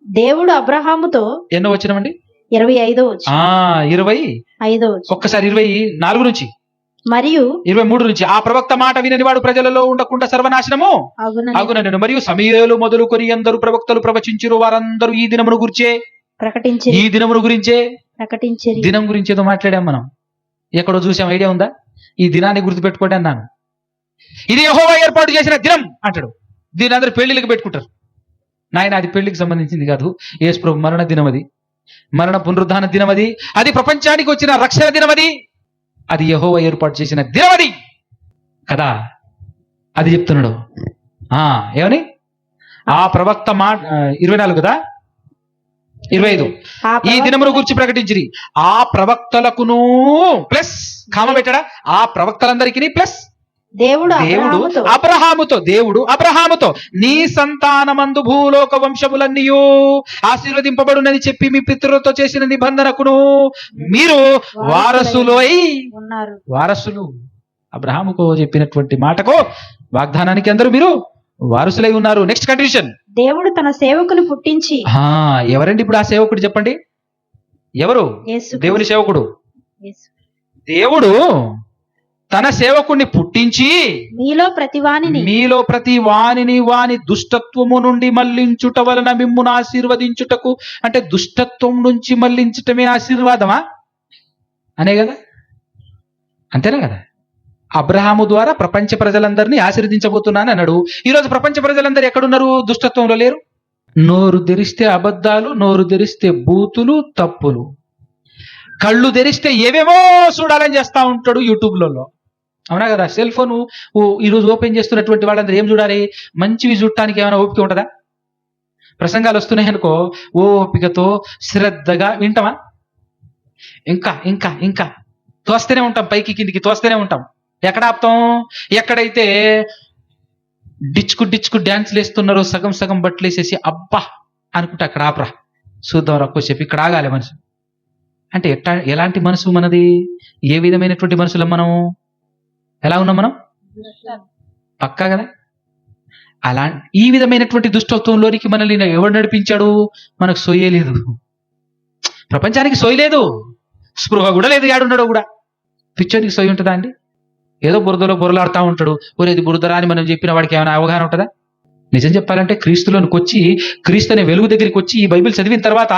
దేవుడు అబ్రహాముతో ఎన్నో వచ్చినామండి? 25 ఒక్కసారి 24 నుంచి మరియు 23 నుంచి. ఆ ప్రవక్త మాట వినని వాడు ప్రజలలో ఉండకుండా సర్వనాశనము అగునను. మరియు సమూయేలు మొదలుకొని అందరూ ప్రవక్తలు ప్రవచించిరు, వారందరూ ఈ దినమును గురించే ప్రకటించారు. ఈ దినమును గురించే ప్రకటించారు. దినం గురించి ఏదో మాట్లాడాం మనం, ఎక్కడో చూసాం. ఐడియా ఉందా? ఈ దినాన్ని గుర్తుపెట్టుకోండి అన్నాను. ఇది యెహోవా ఏర్పాటు చేసిన దినం అంటాడు. దీని అందరూ పెళ్లిళ్ళకి పెట్టుకుంటారు. నాయన అది పెళ్లికి సంబంధించింది కాదు. యేసు ప్రభు మరణ దినం, అది మరణ పునరుద్ధాన దినం, అది ప్రపంచానికి వచ్చిన రక్షణ దినం, అది యెహోవా ఏర్పాటు చేసిన దినం అది కదా. అది చెప్తున్నాడు. ఏమని? ఆ ప్రవక్త మాట 24 కదా, 25 ఈ దినమును గురించి ప్రకటించిరి. ఆ ప్రవక్తలకును ప్లస్ కామ పెట్టడా, ఆ ప్రవక్తలందరికీ ప్లస్ దేవుడు అబ్రహాముతో నీ సంతానమందు భూలోక వంశములన్నీయు ఆశీర్వదింపబడునని చెప్పి మీ పితరులతో చేసిన నిబంధనకును మీరు వారసులు. అబ్రహాముకు చెప్పినటువంటి మాటకు, వాగ్దానానికి అందరూ మీరు వారసులై ఉన్నారు. నెక్స్ట్ కండిషన్, దేవుడు తన సేవకుని పుట్టించి. ఎవరండి ఇప్పుడు ఆ సేవకుడు? చెప్పండి, ఎవరు దేవుని సేవకుడు? దేవుడు తన సేవకుణ్ణి పుట్టించి మీలో ప్రతి వానిని వాని దుష్టత్వము నుండి మళ్లించుట వలన మిమ్మును ఆశీర్వదించుటకు. అంటే దుష్టత్వం నుంచి మళ్లించటమే ఆశీర్వాదమా అనే కదా, అంతేనా కదా? అబ్రహాము ద్వారా ప్రపంచ ప్రజలందరినీ ఆశీర్వదించబోతున్నాను అన్నాడు. ఈరోజు ప్రపంచ ప్రజలందరూ ఎక్కడున్నారు? దుష్టత్వంలో లేరు. నోరు తెరిస్తే అబద్ధాలు, నోరు తెరిస్తే బూతులు, తప్పులు. కళ్ళు తెరిస్తే ఏవేమో చూడాలని చేస్తా ఉంటాడు యూట్యూబ్లలో. అవునా కదా? సెల్ ఫోన్ ఈరోజు ఓపెన్ చేస్తున్నటువంటి వాళ్ళందరూ ఏం చూడాలి? మంచివి చూడటానికి ఏమైనా ఓపిక ఉంటుందా? ప్రసంగాలు వస్తున్నాయి అనుకో, ఓపికతో శ్రద్ధగా వింటామా? ఇంకా ఇంకా ఇంకా తోస్తూనే ఉంటాం, పైకి కిందికి తోస్తూనే ఉంటాం. ఎక్కడ ఆపుతాం? ఎక్కడైతే డిచ్చుకు డ్యాన్స్లు వేస్తున్నారో, సగం సగం బట్టలు వేసేసి అబ్బా అనుకుంటే అక్కడ ఆపరా, చూద్దాం రక్కోసేపు, ఇక్కడ ఆగాలి మనసు. అంటే ఎలాంటి మనసు మనది? ఏ విధమైనటువంటి మనుషులం మనం? ఎలా ఉన్నాం మనం? పక్కా కదా? ఈ విధమైనటువంటి దుష్టత్వంలోనికి మనల్ని ఎవడు నడిపించాడు? మనకు సొయ్యలేదు, ప్రపంచానికి సొయ్యలేదు, స్పృహ కూడా లేదు. ఏడున్నాడో కూడా. పిచ్చోనికి సొయ్యి ఉంటుందా అండి? ఏదో బురదలో బురలాడుతూ ఉంటాడు. ఒరేది బురదరా అని మనం చెప్పిన వాడికి ఏమైనా అవగాహన ఉంటుందా? నిజం చెప్పాలంటే క్రీస్తులోనికి వచ్చి, క్రీస్తు అనే వెలుగు దగ్గరికి వచ్చి ఈ బైబిల్ చదివిన తర్వాత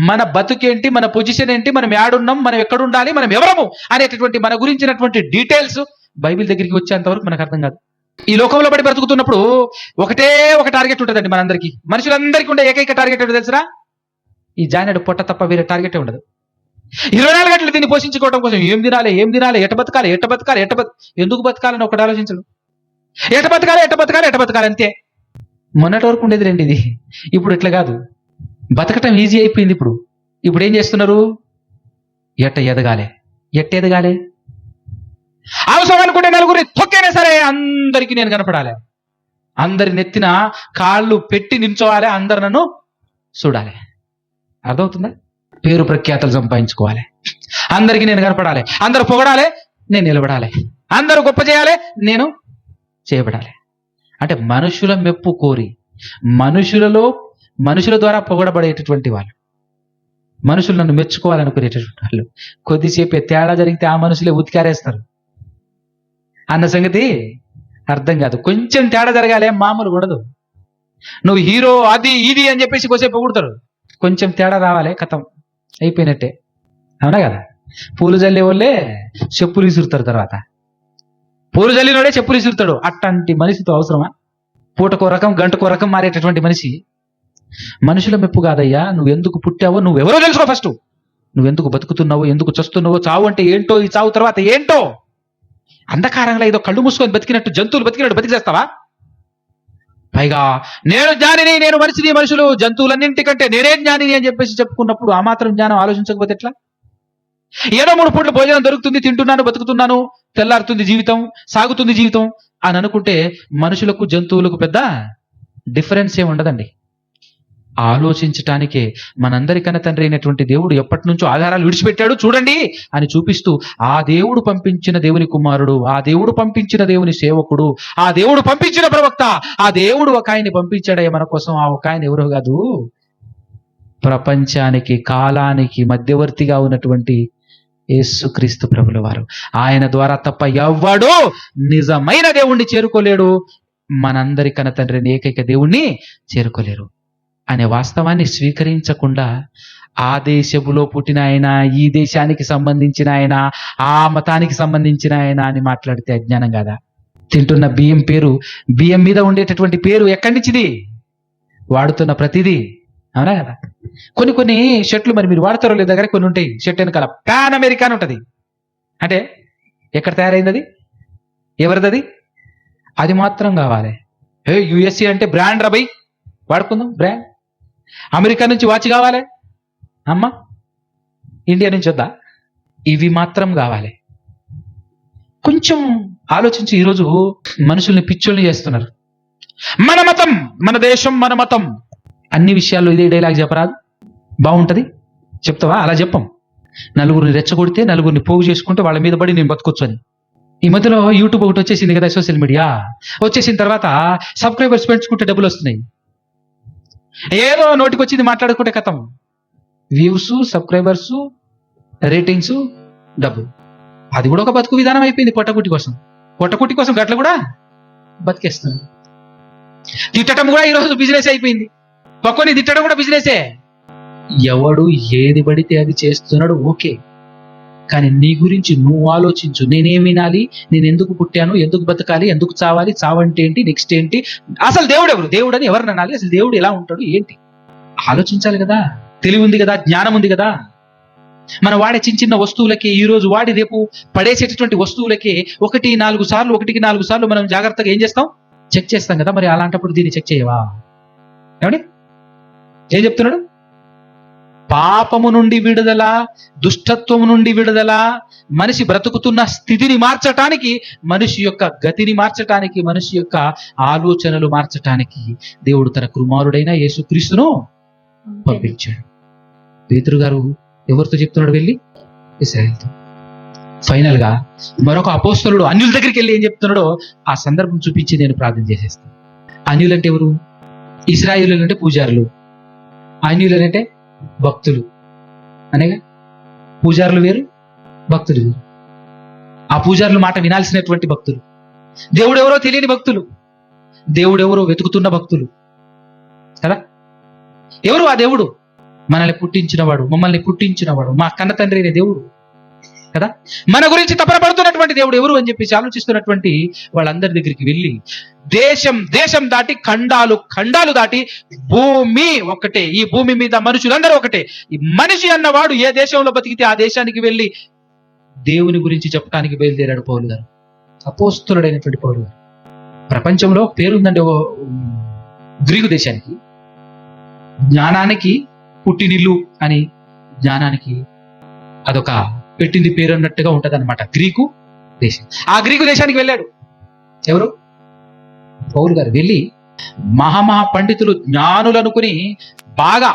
మన బతుకేంటి, మన పొజిషన్ ఏంటి, మనం ఏడున్నాం, మనం ఎక్కడ ఉండాలి, మనం ఎవరము అనేటటువంటి మన గురించినటువంటి డీటెయిల్స్ బైబిల్ దగ్గరికి వచ్చేంత వరకు మనకు అర్థం కాదు. ఈ లోకంలో పడి బ్రతుకుతున్నప్పుడు ఒకటే ఒక టార్గెట్ ఉంటుందండి మనందరికీ. మనుషులందరికీ ఉండే ఏకైక టార్గెట్ ఏంటో తెలుసురా? ఈ జానెడు పొట్ట తప్ప వేరే టార్గెటే ఉండదు. 24 గంటలు దీన్ని పోషించుకోవడం కోసం ఏం తినాలి, ఎట బతకాలి, ఎందుకు బతకాలని ఒకటి ఆలోచించడు. ఎట బతకాలి అంతే. మొన్నటి వరకు ఉండేది రండి ఇది. ఇప్పుడు ఇట్లా కాదు, బతకటం ఈజీ అయిపోయింది. ఇప్పుడు ఏం చేస్తున్నారు? ఎట్ట ఎదగాలి, అవసరం అనుకుంటే నలుగురి తొక్కైనా సరే అందరికీ నేను కనపడాలి, అందరి నెత్తిన కాళ్ళు పెట్టి నిల్చోవాలి, అందరు నన్ను చూడాలి. అర్థమవుతుందా? పేరు ప్రఖ్యాతలు సంపాదించుకోవాలి, అందరికీ నేను కనపడాలి, అందరూ పొగడాలి, నేను నిలబడాలి, అందరూ గొప్ప చేయాలి, నేను చేయబడాలి. అంటే మనుషుల మెప్పు కోరి, మనుషుల ద్వారా పొగడబడేటటువంటి వాళ్ళు, మనుషులు నన్ను మెచ్చుకోవాలనుకునేటటువంటి వాళ్ళు కొద్దిసేపే తేడా జరిగితే ఆ మనుషులే ఉతికారేస్తారు అన్న సంగతి అర్థం కాదు. కొంచెం తేడా జరగాలి, మామూలు కూడదు. నువ్వు హీరో అది ఇది అని చెప్పేసి కొద్దిసేపు పొగుడతారు, కొంచెం తేడా రావాలి, కథం అయిపోయినట్టే. అవునా కదా? పూలు జల్లే వాళ్ళే చెప్పులు విసురుతారు, తర్వాత పూలు జల్లినోడే చెప్పులు విసురుతాడు. అట్లాంటి మనిషితో అవసరమా? పూటకో రకం గంటకో రకం మారేటటువంటి మనిషి. మనుషుల మెప్పు కాదయ్యా. నువ్వెందుకు పుట్టావో నువ్వెవరో తెలుసుకో ఫస్ట్. నువ్వెందుకు బతుకుతున్నావో, ఎందుకు చస్తున్నావో, చావు అంటే ఏంటో, ఈ చావు తర్వాత ఏంటో. అంధకారంలో ఏదో కళ్ళు మూసుకొని బతికినట్టు, జంతువులు బతికినట్టు బతికేస్తావా? పైగా నేను జ్ఞానిని, నేను మనిషిని, మనుషులు జంతువులన్నింటికంటే నేనే జ్ఞానిని అని చెప్పేసి చెప్పుకున్నప్పుడు ఆ మాత్రం జ్ఞానం ఆలోచించకపోతే ఎట్లా? ఏదో 3 పూట్ల భోజనం దొరుకుతుంది, తింటున్నాను, బతుకుతున్నాను, తెల్లారుతుంది జీవితం, సాగుతుంది జీవితం అని అనుకుంటే మనుషులకు జంతువులకు పెద్ద డిఫరెన్స్ ఏమి ఉండదండి. ఆలోచించటానికే మనందరికన్నా తండ్రి అయినటువంటి దేవుడు ఎప్పటి నుంచో ఆధారాలు విడిచిపెట్టాడు చూడండి అని చూపిస్తూ, ఆ దేవుడు పంపించిన దేవుని కుమారుడు, ఆ దేవుడు పంపించిన దేవుని సేవకుడు, ఆ దేవుడు పంపించిన ప్రవక్త, ఆ దేవుడు ఒక ఆయన్ని పంపించాడయ్య మన కోసం. ఆ ఒక ఆయన ఎవరో కాదు, ప్రపంచానికి కాలానికి మధ్యవర్తిగా ఉన్నటువంటి యేసుక్రీస్తు ప్రభుల వారు. ఆయన ద్వారా తప్ప ఎవ్వడు నిజమైన దేవుణ్ణి చేరుకోలేడు, మనందరికన్నా తండ్రిని ఏకైక దేవుణ్ణి చేరుకోలేరు అనే వాస్తవాన్ని స్వీకరించకుండా ఆ దేశములో పుట్టిన ఆయన, ఈ దేశానికి సంబంధించిన ఆయన, ఆ మతానికి సంబంధించిన ఆయన అని మాట్లాడితే అజ్ఞానం కాదా? తింటున్న బియ్యం మీద ఉండేటటువంటి పేరు ఎక్కడి నుంచిది? వాడుతున్న ప్రతిదీ. అవునా కదా? కొన్ని షర్ట్లు మరి మీరు వాడతారో లేదా, దగ్గర కొన్ని ఉంటాయి. షర్ట్ వెనకాల పాన్ అమెరికా అని ఉంటుంది. అంటే ఎక్కడ తయారైంది అది? ఎవరిది అది? అది మాత్రం కావాలి. యుఎస్ఏ అంటే బ్రాండ్ రబై వాడుకుందాం, బ్రాండ్. అమెరికా నుంచి వాచ్ కావాలి, అమ్మ ఇండియా నుంచి వద్దా? ఇవి మాత్రం కావాలి. కొంచెం ఆలోచించి ఈరోజు మనుషుల్ని పిచ్చోల్ని చేస్తున్నారు. మన మతం, మన దేశం, మన మతం. అన్ని విషయాల్లో ఇదే డైలాగ్ చెప్పరాదు? బాగుంటది, చెప్తావా? అలా చెప్పం. నలుగురిని రెచ్చగొడితే, నలుగురిని పోగు చేసుకుంటే వాళ్ళ మీద పడి నేను బతకొచ్చు అని. ఈ మధ్యలో యూట్యూబ్ ఒకటి వచ్చేసింది కదా, సోషల్ మీడియా వచ్చేసిన తర్వాత సబ్స్క్రైబర్స్ పెంచుకుంటే డబ్బులు వస్తున్నాయి. ఏదో నోటికి వచ్చింది మాట్లాడుకుంటే కథం, వ్యూస్, సబ్స్క్రైబర్స్, రేటింగ్స్, డబ్బు. అది కూడా ఒక బతుకు విధానం అయిపోయింది. పొట్టకుట్టి కోసం గట్ల కూడా బతికేస్తుంది. తిట్టడం కూడా ఈరోజు బిజినెస్ అయిపోయింది. పక్కని తిట్టడం కూడా బిజినెసే. ఎవడు ఏది పడితే అది చేస్తున్నాడు, ఓకే. కానీ నీ గురించి నువ్వు ఆలోచించు. నేనేం వినాలి, నేను ఎందుకు పుట్టాను, ఎందుకు బతకాలి, ఎందుకు చావాలి, చావంటే ఏంటి, నెక్స్ట్ ఏంటి, అసలు దేవుడు ఎవరు, దేవుడు అని ఎవరిని అనాలి, అసలు దేవుడు ఎలా ఉంటాడు, ఏంటి? ఆలోచించాలి కదా, తెలివి ఉంది కదా, జ్ఞానం ఉంది కదా. మనం వాడే చిన్న చిన్న వస్తువులకి, ఈ రోజు వాడి రేపు పడేసేటటువంటి వస్తువులకి ఒకటికి 4 సార్లు మనం జాగ్రత్తగా ఏం చేస్తాం, చెక్ చేస్తాం కదా. మరి అలాంటప్పుడు దీన్ని చెక్ చేయవా? ఏమండి ఏం చెప్తున్నాడు? పాపము నుండి విడుదల, దుష్టత్వము నుండి విడుదల, మనిషి బ్రతుకుతున్న స్థితిని మార్చటానికి, మనిషి యొక్క గతిని మార్చటానికి, మనిషి యొక్క ఆలోచనలు మార్చటానికి దేవుడు తన కుమారుడైన యేసుక్రీస్తును పంపించాడు. పేతురు గారు ఎవరితో చెప్తున్నాడు? వెళ్ళి ఇశ్రాయేలుతో. ఫైనల్ గా మరొక అపోస్తలుడు అన్యుల దగ్గరికి వెళ్ళి ఏం చెప్తున్నాడో ఆ సందర్భం చూపించి నేను ప్రార్థన చేసేస్తాను. అన్యులంటే ఎవరు? ఇశ్రాయేలు అంటే పూజారులు, అన్యులంటే భక్తులు అనేగా. పూజారులు వేరు, భక్తులు వేరు. ఆ పూజారుల మాట వినాల్సినటువంటి భక్తులు, దేవుడెవరో తెలియని భక్తులు, దేవుడెవరో వెతుకుతున్న భక్తులు కదా. ఎవరు ఆ దేవుడు? మనల్ని పుట్టించినవాడు, మమ్మల్ని పుట్టించినవాడు, మా కన్న తండ్రి అనే దేవుడు కదా. మన గురించి తపన పడుతున్నటువంటి దేవుడు ఎవరు అని చెప్పేసి ఆలోచిస్తున్నటువంటి వాళ్ళందరి దగ్గరికి వెళ్ళి, దేశం దాటి, ఖండాలు దాటి, భూమి ఒకటే, ఈ భూమి మీద మనుషులందరూ ఒకటే, ఈ మనిషి అన్నవాడు ఏ దేశంలో బతికితే ఆ దేశానికి వెళ్ళి దేవుని గురించి చెప్పడానికి బయలుదేరాడు పౌలు గారు, అపోస్తలుడైనటువంటి పౌలు గారు. ప్రపంచంలో పేరుందండి గ్రీకు దేశానికి. జ్ఞానానికి పుట్టినిల్లు అని, జ్ఞానానికి అదొక పెట్టింది పేరు అన్నట్టుగా ఉంటది అనమాట గ్రీకు దేశం. ఆ గ్రీకు దేశానికి వెళ్ళాడు ఎవరు? పౌలు గారు. వెళ్ళి మహా పండితులు, జ్ఞానులు అనుకుని బాగా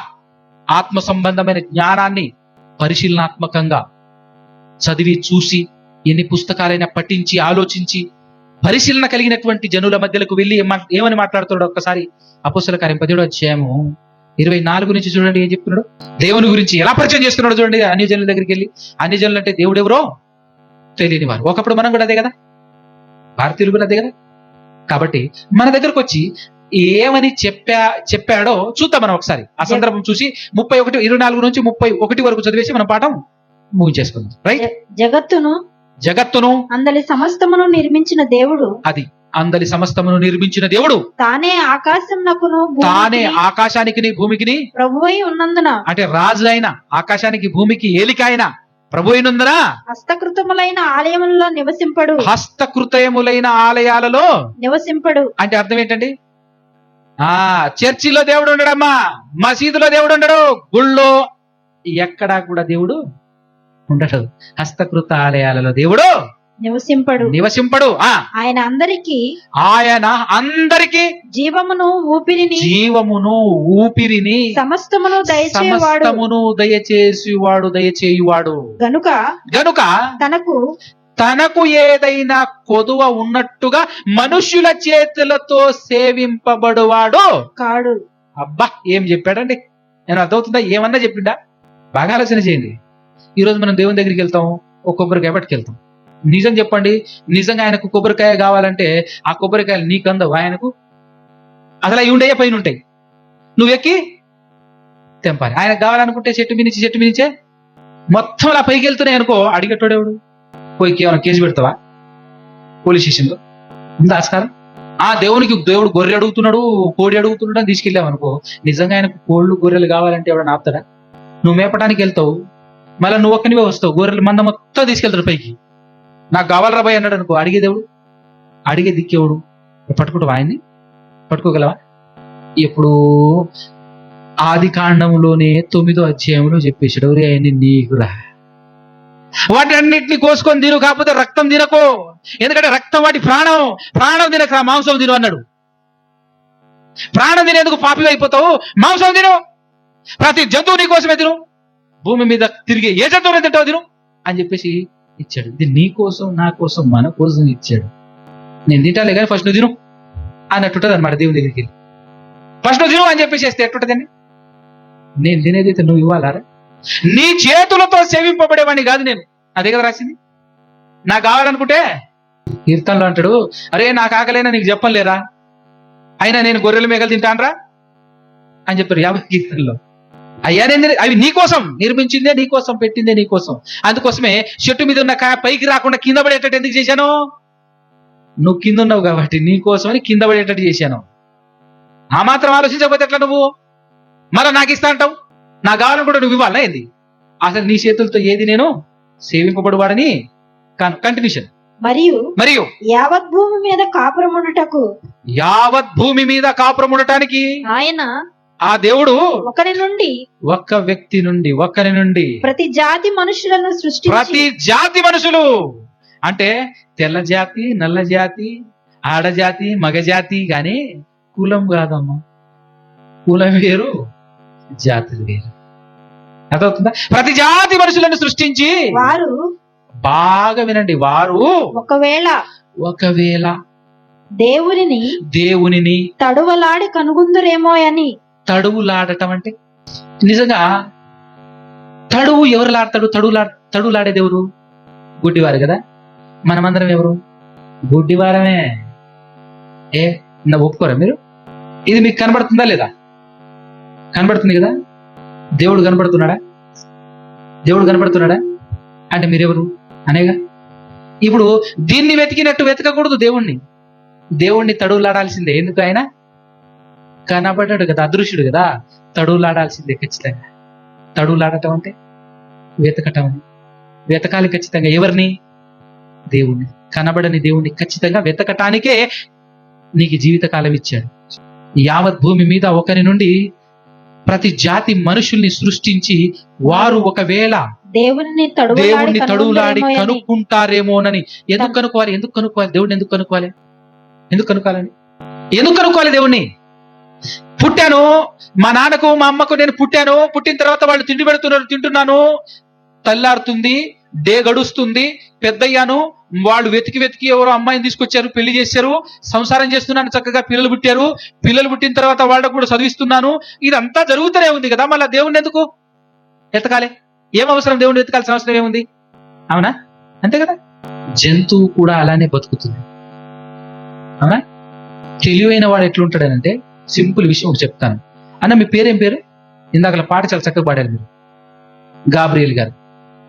ఆత్మ సంబంధమైన జ్ఞానాన్ని పరిశీలనాత్మకంగా చదివి చూసి, ఎన్ని పుస్తకాలైనా పఠించి ఆలోచించి పరిశీలన కలిగినటువంటి జనుల మధ్యలకు వెళ్ళి ఏమని మాట్లాడుతున్నాడు ఒక్కసారి అపోస్తల కార్యం 17వ అధ్యాయము 24 నుంచి చూడండి ఏం చెప్తున్నాడు. దేవుని గురించి ఎలా పరిచయం చేస్తున్నాడు చూడండి. అన్య జనుల దగ్గరికి వెళ్ళి, అన్య జనులు అంటే దేవుడు ఎవరో తెలియని వారు. ఒకప్పుడు మనం కూడా అదే కదా, భారతీయులు కూడా అదే కదా. కాబట్టి మన దగ్గరకు వచ్చి ఏమని చెప్పాడో చూద్దాం మనం ఒకసారి. ఆ సందర్భం చూసి 24 నుంచి 31 వరకు చదివేసి మనం పాఠం ముగించేసుకుందాం. రైట్. జగత్తును అందలి సమస్తమును నిర్మించిన దేవుడు, అది అందలి సమస్తమును నిర్మించిన దేవుడు తానే ఆకాశానికి భూమికి ప్రభువై ఉన్నందున, అంటే రాజు అయిన ఆకాశానికి భూమికి ఏలిక అయిన ప్రభు అయినందున హస్తకృతములైన ఆలయములలో నివసింపడు. హస్తకృతయములైన ఆలయాలలో నివసింపడు అంటే అర్థం ఏంటండి? చర్చిలో దేవుడు ఉండడమ్మా, మసీదులో దేవుడు ఉండడు, గుళ్ళో ఎక్కడా కూడా దేవుడు ఉండడు. హస్తకృత ఆలయాలలో దేవుడు నివసింపడు. ఆయన అందరికి జీవమును ఊపిరిని సమస్తమును దయచేయువాడు గనుక తనకు ఏదైనా కొదువ ఉన్నట్టుగా మనుష్యుల చేతులతో సేవింపబడువాడు కాడు. అబ్బా ఏం చెప్పాడండి! నేను అర్థమవుతుందా? ఏమన్నా చెప్పిండా? బాగా ఆలోచన చేయండి. ఈరోజు మనం దేవుని దగ్గరికి వెళ్తాం, ఒక కొబ్బరికాయ పట్టుకెళ్తాం. నిజం చెప్పండి, నిజంగా ఆయనకు కొబ్బరికాయ కావాలంటే ఆ కొబ్బరికాయలు నీకు అందవు, ఆయనకు అసలు అవి ఉండేయే పైన ఉంటాయి, నువ్వు ఎక్కి తెంపాలి. ఆయనకు కావాలనుకుంటే చెట్టు మించే మొత్తం అలా పైకి వెళ్తున్నాయి అనుకో, అడిగేటోడేవాడు? పోయి ఏమైనా కేసు పెడతావా పోలీస్ స్టేషన్లో? ఉందా ఆస్కారం? దేవుడు గొర్రె అడుగుతున్నాడు, కోడి అడుగుతున్నాడు అని తీసుకెళ్ళావనుకో, నిజంగా ఆయనకు కోళ్ళు గొర్రెలు కావాలంటే ఎవడన్నా ఆపుతాడా? నువ్వు మేపడానికి వెళ్తావు, మళ్ళీ నువ్వు ఒక్కనివే వస్తావు, గొర్రెల మంద మొత్తం తీసుకెళ్తాడు పైకి. నాకు కావాలరా భయ్ అన్నాడు అనుకో, అడిగే దేవుడు, అడిగే దిక్కేవుడు. పట్టుకుంటావా ఆయన్ని? పట్టుకోగలవా? ఎప్పుడు ఆది కాండంలోనే 9వ అధ్యాయంలో చెప్పేసాడు, ఎవరి ఆయన్ని నీకురా, వాటి అన్నింటినీ కోసుకొని తిను, కాకపోతే రక్తం తినకో, ఎందుకంటే రక్తం వాటి ప్రాణం తినక మాంసం తిను అన్నాడు. ప్రాణం తినేందుకు పాపి అయిపోతావు, మాంసం తిను, ప్రతి జంతువు నీ కోసమే తిను, భూమి మీద తిరిగి ఏ జంతువుని తింటావు తిను అని చెప్పేసి ఇచ్చాడు. ఇది నీ కోసం, నా కోసం, మన కోసం ఇచ్చాడు. నేను తింటాలే కానీ ఫస్ట్ నువ్వు తిను అన్నట్టుంటది అనమాట. దేవుని దగ్గరికి వెళ్ళి ఫస్ట్ నువ్వు తిను అని చెప్పేసి వేస్తే ఎట్టుంటదండి? నేను తినేదైతే నువ్వు ఇవ్వాలారా? నీ చేతులతో సేవింపబడేవాడిని కాదు నేను. అదే కదా రాసింది. నాకు కావాలనుకుంటే కీర్తనలో అంటాడు, అరే నాకు ఆకలైనా నీకు చెప్పలేరా, అయినా నేను గొర్రెల మేకలు తింటానరా అని చెప్పారు 50 కీర్తనలో. అయ్యా నేను అవి నీకోసం నిర్మించిందే, నీకోసం పెట్టిందే, నీకోసం. అందుకోసమే చెట్టు మీద ఉన్న కాయ పైకి రాకుండా కింద పడేటట్టు ఎందుకు చేశాను? నువ్వు కింద ఉన్నావు కాబట్టి నీకోసమని కింద పడేటట్టు చేశాను. ఆ మాత్రం ఆలోచించకపోతే ఎట్లా నువ్వు? మళ్ళీ నాకు ఇస్తా అంటావు, నాకు కావాలని కూడా నువ్వు ఇవ్వాలా ఏంది? అసలు నీ చేతులతో ఏది నేను సేవింపబడువాడని కంటిన్యూషన్. మరియు యావత్ భూమి మీద కాపురం ఉండటానికి ఆయన ఆ దేవుడు ఒక్క వ్యక్తి నుండి ఒకరి నుండి ప్రతి జాతి మనుషులు అంటే తెల్ల జాతి, నల్ల జాతి, ఆడజాతి, మగ జాతి గాని కులం కాదమ్మా. కులం వేరు, జాతులు వేరు. అర్థమవుతుందా? ప్రతి జాతి మనుషులను సృష్టించి వారు, బాగా వినండి, వారు ఒకవేళ దేవునిని తడువలాడి కనుగొందురేమో అని. తడువులాడటం అంటే నిజంగా తడువు ఎవరు లాడతాడు? తడువులాడేది ఎవరు? గుడ్డివారు కదా. మనమందరం ఎవరు? గుడ్డివారమే. ఒప్పుకోరా మీరు? ఇది మీకు కనబడుతుందా లేదా? కనబడుతుంది కదా. దేవుడు కనబడుతున్నాడా అంటే మీరెవరు అనేగా. ఇప్పుడు దీన్ని వెతికినట్టు వెతకకూడదు. దేవుణ్ణి తడువులాడాల్సిందే. ఎందుకు? ఆయన కనబడ్డాడు కదా, అదృశ్యుడు కదా. తడువులాడాల్సిందే ఖచ్చితంగా. తడువులాడటం అంటే వెతకటం. వెతకాలి ఖచ్చితంగా. ఎవరిని? దేవుణ్ణి. కనబడని దేవుణ్ణి ఖచ్చితంగా వెతకటానికే నీకు జీవితకాలం ఇచ్చాడు. యావత్ భూమి మీద ఒకరి నుండి ప్రతి జాతి మనుషుల్ని సృష్టించి వారు ఒకవేళ దేవుణ్ణి తడువులాడి కనుక్కుంటారేమోనని. ఎందుకు కనుక్కోవాలి? దేవుడిని ఎందుకు కనుక్కోవాలి? దేవుణ్ణి పుట్టాను, మా నాన్నకు మా అమ్మకు నేను పుట్టాను. పుట్టిన తర్వాత వాళ్ళు తిండి పెడుతున్నారు, తింటున్నాను. తల్లారుతుంది, డే గడుస్తుంది, పెద్దయ్యాను. వాళ్ళు వెతికి ఎవరో అమ్మాయిని తీసుకొచ్చారు, పెళ్లి చేశారు, సంసారం చేస్తున్నాను, చక్కగా పిల్లలు పుట్టారు. పిల్లలు పుట్టిన తర్వాత వాళ్ళకు కూడా చదివిస్తున్నాను. ఇదంతా జరుగుతూనే ఉంది కదా. మళ్ళీ దేవుణ్ణి ఎందుకు ఎతకాలి? ఏం అవసరం? దేవుణ్ణి ఎతకాల్సిన అవసరం ఏముంది? అవునా? అంతే కదా. జంతువు కూడా అలానే బతుకుతుంది. అవునా? తెలివైన వాడు ఎట్లుంటాడనంటే, సింపుల్ విషయం ఒకటి చెప్తాను. అన్న మీ పేరేం పేరు? ఇందాక పాట చాలా చక్కగా పాడారు మీరు.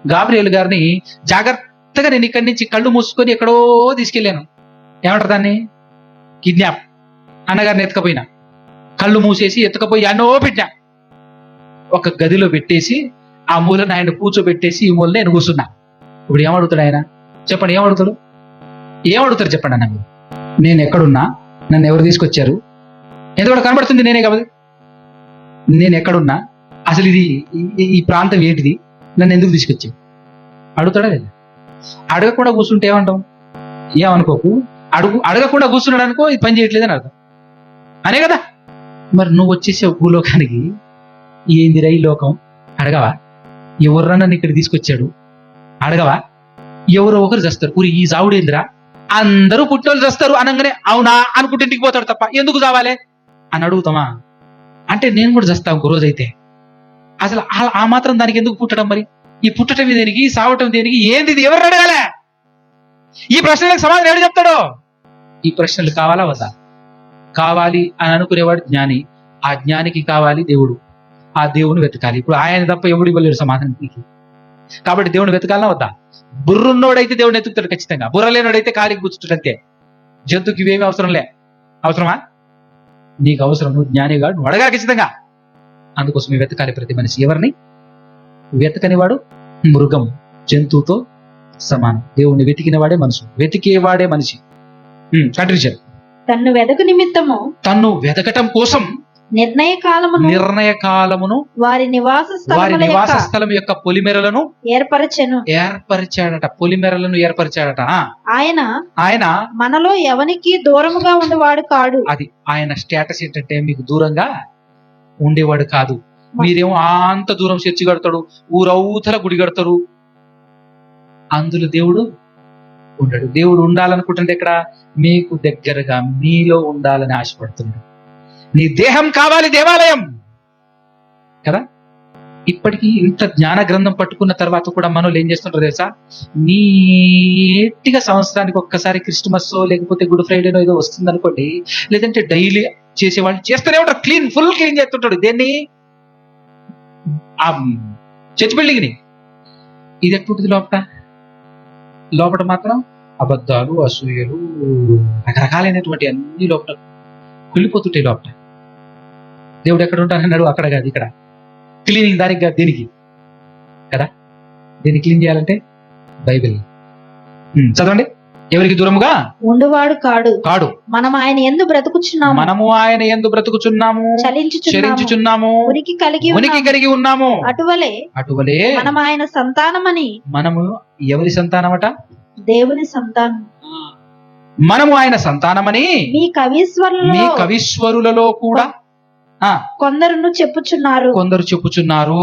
గాబ్రియల్ గారిని జాగ్రత్తగా నేను ఇక్కడి నుంచి కళ్ళు మూసుకొని ఎక్కడో తీసుకెళ్ళాను. ఏమంటారు దాన్ని? కిడ్నాప్. అన్నగారిని ఎత్తుకపోయినా, కళ్ళు మూసేసి ఎత్తుకపోయి అన్నో పెట్టా, ఒక గదిలో పెట్టేసి ఆ మూలను ఆయన కూర్చోబెట్టేసి ఈ మూల నేను కూర్చున్నా. ఇప్పుడు ఏమడుగుతాడు ఆయన? చెప్పండి, ఏమడుగుతారు చెప్పండి అన్న. నేను ఎక్కడున్నా, నన్ను ఎవరు తీసుకొచ్చారు, ఎందుకంటే కనబడుతుంది నేనే కాబట్టి. నేను ఎక్కడున్నా, అసలు ఇది ఈ ప్రాంతం ఏంటిది, నన్ను ఎందుకు తీసుకొచ్చావు అడుగుతాడా లేదా? అడగకుండా కూర్చుంటే ఏమంటాం? ఏమనుకోకు. అడగకుండా కూర్చున్నాడు అనుకో, ఇది పని చేయట్లేదని అర్థం అనే కదా. మరి నువ్వు వచ్చేసావు భూలోకానికి, ఏందిరా ఈ లోకం అడగవా? ఎవర్రా నన్ను ఇక్కడ తీసుకొచ్చాడు అడగవా? ఎవరో ఒకరు చేస్తారు. ఊరి ఈ చావుడేందిరా, అందరూ పుట్టినోళ్ళు చేస్తారు అనగానే అవునా అనుకుంటే ఇంటికి పోతాడు తప్ప ఎందుకు చావాలే అని అడుగుతామా? అంటే నేను కూడా చేస్తాను ఒక రోజు అయితే. అసలు ఆ మాత్రం దానికి ఎందుకు పుట్టడం? మరి ఈ పుట్టడం దేనికి, సావటం దేనికి, ఏంది ఇది? ఎవరు అడగాలే? ఈ ప్రశ్నలకు సమాధానం ఎవరు చెప్తాడో? ఈ ప్రశ్నలు కావాలా వద్దా? కావాలి అని అనుకునేవాడు జ్ఞాని. ఆ జ్ఞానికి కావాలి దేవుడు. ఆ దేవుని వెతకాలి. ఇప్పుడు ఆయన తప్ప ఎవడు ఇవ్వలేడు సమాధానం నీకు. కాబట్టి దేవుని వెతకాలనా వద్దా? బుర్రున్నోడైతే దేవుడిని ఎత్తుకుతాడు ఖచ్చితంగా. బుర్ర లేనోడైతే కాలికి కూర్చుంటాడు అంతే. జంతువుకి ఇవేమీ అవసరమా? నీకు అవసరం. నువ్వు జ్ఞానిగా, నువ్వు అడగాలి ఖచ్చితంగా. అందుకోసం వెతకాలి ప్రతి మనిషి. ఎవరిని వెతకనివాడు మృగం, జంతువుతో సమానం. దేవుణ్ణి వెతికినవాడే మనుషులు, వెతికేవాడే మనిషి. కంటిన్యూషన్. తన్ను వెతకటం కోసం నిర్ణయ కాలమును వారి నివాస స్థలం యొక్క పొలిమెరలను ఏర్పరిచాడట. పొలిమెరలను ఏర్పరిచాడట. ఆయన మనలో ఎవనికి దూరముగా ఉండేవాడు కాడు. అది ఆయన స్టేటస్ ఏంటంటే, మీకు దూరంగా ఉండేవాడు కాదు. మీరేమో అంత దూరం చర్చి కడతాడు, ఊరవుతల గుడి కడతారు, అందులో దేవుడు ఉండడు. దేవుడు ఉండాలనుకుంటుంటే ఇక్కడ మీకు దగ్గరగా మీలో ఉండాలని ఆశపడుతున్నాడు. నీ దేహం కావాలి దేవాలయం కదా. ఇప్పటికీ ఇంత జ్ఞాన గ్రంథం పట్టుకున్న తర్వాత కూడా మనోళ్ళు ఏం చేస్తుంటారు తెలుసా? నీట్గా సంవత్సరానికి ఒక్కసారి క్రిస్మస్ లేకపోతే గుడ్ ఫ్రైడేనో ఏదో వస్తుంది అనుకోండి, లేదంటే డైలీ చేసేవాళ్ళు చేస్తూనే ఉంటారు. ఫుల్ క్లీన్ చేస్తుంటాడు. దేన్ని? ఆ చర్చ్ బిల్డింగ్ ని. ఇది ఎట్లుంటుంది? లోపల మాత్రం అబద్ధాలు, అసూయలు, రకరకాలైనటువంటి అన్ని లోపల కుళ్ళిపోతుంటాయి లోపల. దేవుడు ఎక్కడ ఉంటానన్నాడు? అక్కడ కాదు, ఇక్కడ. క్లీనింగ్ దానికి కాదు, దీనికి కదా. దీన్ని క్లీన్ చేయాలంటే బైబిల్ చదవండి. ఎవరికి దూరముగా ఉండువాడు కాడు. కాడు. మనం ఆయన యందు బ్రతుకుచున్నాము. మనము ఆయన యందు బ్రతుకుచున్నాము, చలించుచున్నాము, ఉనికి కలిగి ఉన్నాము. అటువలే మనం ఆయన సంతానమని. మనము ఎవరి సంతానమట? దేవుని సంతానం. మనము ఆయన సంతానమని మీ కవీశ్వరులలో కూడా కొందరు చెప్పుచున్నారు.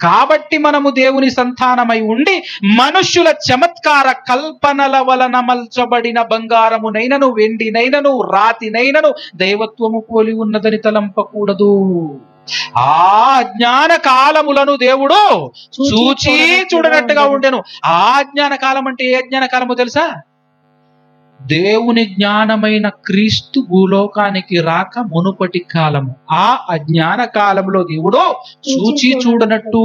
కాబట్టి మనము దేవుని సంతానమై ఉండి మనుష్యుల చమత్కార కల్పనల వలన మల్చబడిన బంగారమునైనను వెండినైనను రాతినైనను దైవత్వము పోలి ఉన్నదని తలంపకూడదు. ఆ జ్ఞాన కాలములను దేవుడు చూచి చూడనట్టుగా ఉండెను. ఆ జ్ఞాన కాలం అంటే ఏ జ్ఞాన కాలము తెలుసా? దేవుని జ్ఞానమైన క్రీస్తు భూలోకానికి రాక మునుపటి కాలము. ఆ అజ్ఞాన కాలంలో దేవుడు చూచి చూడనట్టు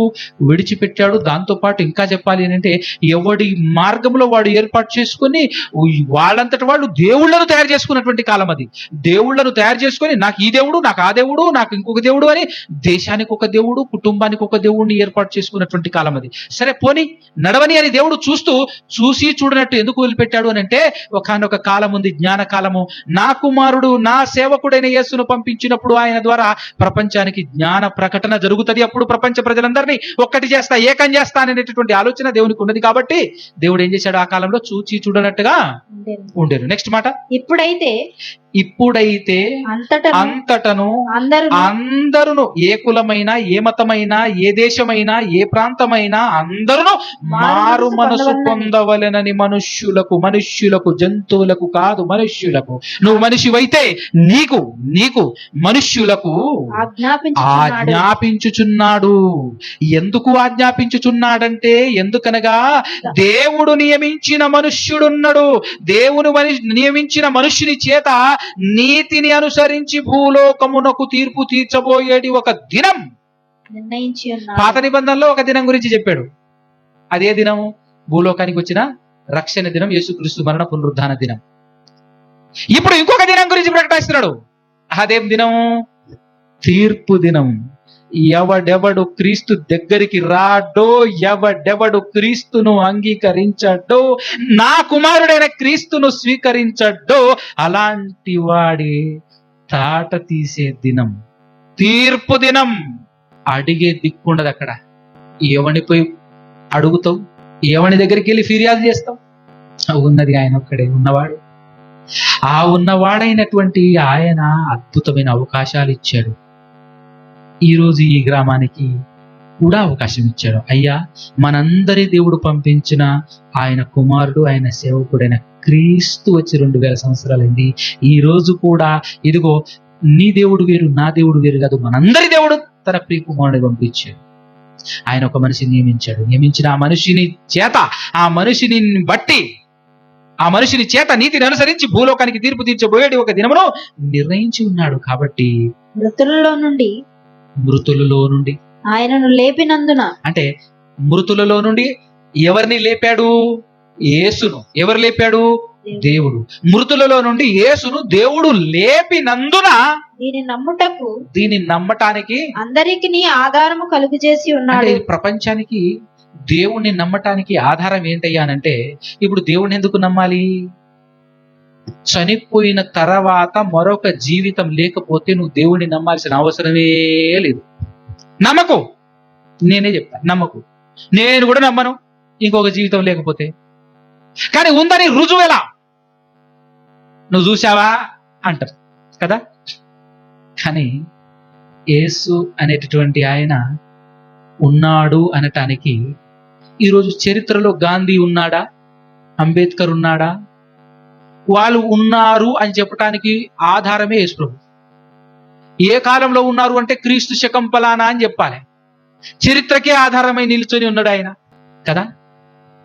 విడిచిపెట్టాడు. దాంతో పాటు ఇంకా చెప్పాలి ఏంటంటే, ఎవడి మార్గంలో వాడు ఏర్పాటు చేసుకుని వాళ్ళంతటి వాళ్ళు దేవుళ్లను తయారు చేసుకున్నటువంటి కాలం అది. దేవుళ్లను తయారు చేసుకొని నాకు ఈ దేవుడు, నాకు ఆ దేవుడు, నాకు ఇంకొక దేవుడు అని దేశానికి ఒక దేవుడు, కుటుంబానికి ఒక దేవుడిని ఏర్పాటు చేసుకున్నటువంటి కాలం అది. సరే పోని నడవని అని దేవుడు చూసి చూడనట్టు ఎందుకు వదిలిపెట్టాడు అని అంటే, ఒక కాలం ఉంది, జ్ఞాన కాలము. నా కుమారుడు నా సేవకుడైన యేసును పంపించినప్పుడు ఆయన ద్వారా ప్రపంచానికి జ్ఞాన ప్రకటన జరుగుతుంది. అప్పుడు ప్రపంచ ప్రజలందరినీ ఒక్కటి చేస్తా, ఏకం చేస్తా అనేటటువంటి ఆలోచన దేవునికి ఉన్నది. కాబట్టి దేవుడు ఏం చేశాడు? ఆ కాలంలో చూచి చూడనట్టుగా ఉండేను. నెక్స్ట్ మాట. ఇప్పుడైతే అంతటను అందరును, ఏ కులమైనా, ఏ మతమైనా, ఏ దేశమైనా, ఏ ప్రాంతమైనా అందరూ మారు మనసు పొందవలెనని మనుష్యులకు జంతువులకు కాదు, మనుష్యులకు. నువ్వు మనిషివైతే నీకు మనుష్యులకు ఆజ్ఞాపించుచున్నాడు. ఎందుకు ఆజ్ఞాపించుచున్నాడంటే, ఎందుకనగా దేవుడు నియమించిన మనుష్యుడున్నాడు. దేవుడు నియమించిన మనుష్యుని చేత నీతిని అనుసరించి భూలోకమునకు తీర్పు తీర్చబోయేది ఒక దినం నిర్ణయించి ఉన్నాడు. పాత నిబంధనలో ఒక దినం గురించి చెప్పాడు. అదే దినం భూలోకానికి వచ్చిన రక్షణ దినం, యేసుక్రీస్తు మరణ పునరుద్ధాన దినం. ఇప్పుడు ఇంకొక దినం గురించి ప్రకటిస్తున్నాడు. అదేం దినం? తీర్పు దినం. ఎవడెవడు క్రీస్తు దగ్గరికి రాడో, ఎవడెవడు క్రీస్తును అంగీకరించడో, నా కుమారుడైన క్రీస్తును స్వీకరించడో, అలాంటి వాడి తాట తీసే దినం తీర్పు దినం. అడిగే దిక్కుండదు అక్కడ. ఎవని పోయి అడుగుతావు? ఎవని దగ్గరికి వెళ్ళి ఫిర్యాదు చేస్తావు? ఉన్నది ఆయన ఒక్కడే ఉన్నవాడు. ఆ ఉన్నవాడైనటువంటి ఆయన అద్భుతమైన అవకాశాలు ఇచ్చాడు. ఈరోజు ఈ గ్రామానికి కూడా అవకాశం ఇచ్చాడు. అయ్యా, మనందరి దేవుడు పంపించిన ఆయన కుమారుడు, ఆయన సేవకుడైన క్రీస్తు వచ్చి 2000 సంవత్సరాలైంది. ఈ రోజు కూడా ఇదిగో, నీ దేవుడు వేరు, నా దేవుడు వేరు కాదు, మనందరి దేవుడు తన ప్రియ కుమారుడిని పంపించాడు. ఆయన ఒక మనిషిని నియమించిన ఆ మనిషిని చేత, ఆ మనిషిని బట్టి, ఆ మనిషిని చేత నీతిని అనుసరించి భూలోకానికి తీర్పు తీర్చబోయేది ఒక దినమును నిర్ణయించి ఉన్నాడు. కాబట్టి మృతులలో నుండి ఆయనను లేపినందున, అంటే మృతులలో నుండి ఎవరిని లేపాడు? యేసును. ఎవరు లేపాడు? దేవుడు. మృతులలో నుండి యేసును దేవుడు లేపినందున దీన్ని నమ్మటానికి అందరికీ ఆధారము కలుగజేసి ఉన్నాడు. ప్రపంచానికి దేవుణ్ణి నమ్మటానికి ఆధారం ఏంటయ్యానంటే, ఇప్పుడు దేవుణ్ణి ఎందుకు నమ్మాలి? చనిపోయిన తర్వాత మరొక జీవితం లేకపోతే నువ్వు దేవుణ్ణి నమ్మాల్సిన అవసరమే లేదు. నమ్మకు. నేనే చెప్తాను, నమ్మకు. నేను కూడా నమ్మను ఇంకొక జీవితం లేకపోతే. కానీ ఉందని రుజువు ఎలా? నువ్వు చూసావా అంటారు కదా. కానీ యేసు అనేటటువంటి ఆయన ఉన్నాడు అనటానికి ఈరోజు చరిత్రలో గాంధీ ఉన్నాడా? అంబేద్కర్ ఉన్నాడా? వాళ్ళు ఉన్నారు అని చెప్పటానికి ఆధారమే యేసు ప్రభు. ఏ కాలంలో ఉన్నారు అంటే క్రీస్తు శకం ఫలానా అని చెప్పాలి. చరిత్రకే ఆధారమై నిల్చొని ఉన్నాడు ఆయన కదా.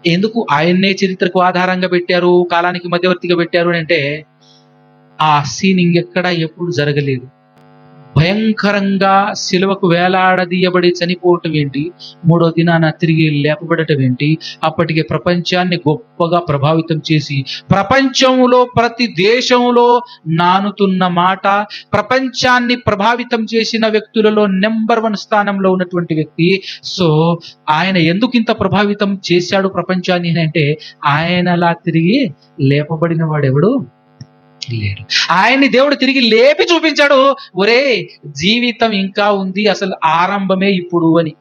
ఎందుకు ఆయన్నే చరిత్రకు ఆధారంగా పెట్టారు, కాలానికి మధ్యవర్తిగా పెట్టారు అంటే, ఆ సీన్ ఇంకెక్కడా ఎప్పుడు జరగలేదు. భయంకరంగా సిలువకు వేలాడదీయబడి చనిపోవటం ఏంటి, 3వ దినాన తిరిగి లేపబడటం ఏంటి, అప్పటికే ప్రపంచాన్ని గొప్పగా ప్రభావితం చేసి ప్రపంచంలో ప్రతి దేశంలో నానుతున్న మాట, ప్రపంచాన్ని ప్రభావితం చేసిన వ్యక్తులలో నెంబర్ 1 స్థానంలో ఉన్నటువంటి వ్యక్తి. సో ఆయన ఎందుకు ఇంత ప్రభావితం చేశాడు ప్రపంచాన్ని అంటే, ఆయనలా తిరిగి లేపబడిన వాడెవడు లేడు. ఆయన్ని దేవుడు తిరిగి లేపి చూపించాడు, ఒరే జీవితం ఇంకా ఉంది, అసలు ఆరంభమే ఇప్పుడు అని.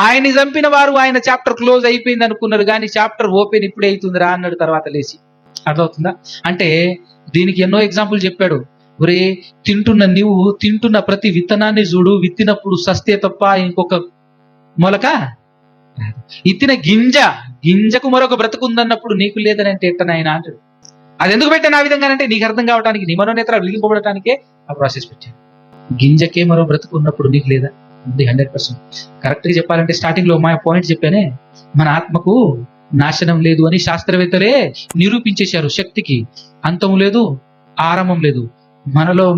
ఆయన్ని చంపిన వారు ఆయన చాప్టర్ క్లోజ్ అయిపోయింది అనుకున్నారు, కానీ చాప్టర్ ఓపెన్ ఇప్పుడే అవుతుందిరా అన్నాడు తర్వాత లేచి. అర్థమవుతుందా? అంటే దీనికి ఎన్నో ఎగ్జాంపుల్ చెప్పాడు. ఒరే నీవు తింటున్న ప్రతి విత్తనాన్ని చూడు, విత్తినప్పుడు సస్తే తప్ప ఇంకొక మొలక, ఇత్తిన గింజకు మరొక బ్రతుకుందన్నప్పుడు నీకు లేదని అంటే ఎట్టనైనా అంటాడు. అది ఎందుకు పెట్టాను ఆ విధంగా అంటే, నీకు అర్థం కావడానికి, నీ మనోనేత్రాలు వెలిగింపబడటానికే ఆ ప్రాసెస్ పెట్టాను. గింజకే మరో బ్రతుకు ఉన్నప్పుడు నీకు లేదా? ఉంది 100%. కరెక్ట్గా చెప్పాలంటే స్టార్టింగ్ లో మా పాయింట్ చెప్పానే, మన ఆత్మకు నాశనం లేదు అని శాస్త్రవేత్తలే నిరూపించేశారు. శక్తికి అంతం లేదు, ఆరంభం లేదు.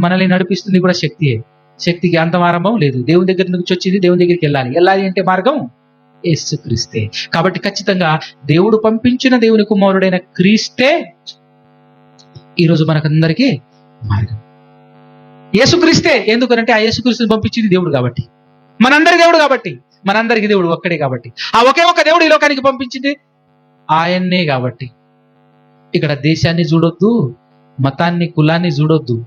మనల్ని నడిపిస్తుంది కూడా శక్తియే. శక్తికి అంతం ఆరంభం లేదు. దేవుని దగ్గర నుంచి వచ్చింది దేవుని దగ్గరికి వెళ్ళాలి అంటే మార్గం యేసుక్రీస్తే. కాబట్టి ఖచ్చితంగా దేవుడు పంపించిన దేవుని కుమారుడైన క్రీస్తే ఈరోజు మనకందరికీ మార్గం. యేసుక్రీస్తే. ఎందుకనంటే ఆ యేసుక్రీస్తుని పంపించింది దేవుడు కాబట్టి, మనందరి దేవుడు కాబట్టి, మనందరికి దేవుడు ఒక్కడే కాబట్టి, ఆ ఒకే ఒక దేవుడు ఈ లోకానికి పంపించింది ఆయన్నే కాబట్టి. ఇక్కడ దేశాన్ని చూడొద్దు, మతాన్ని, కులాన్ని చూడొద్దు.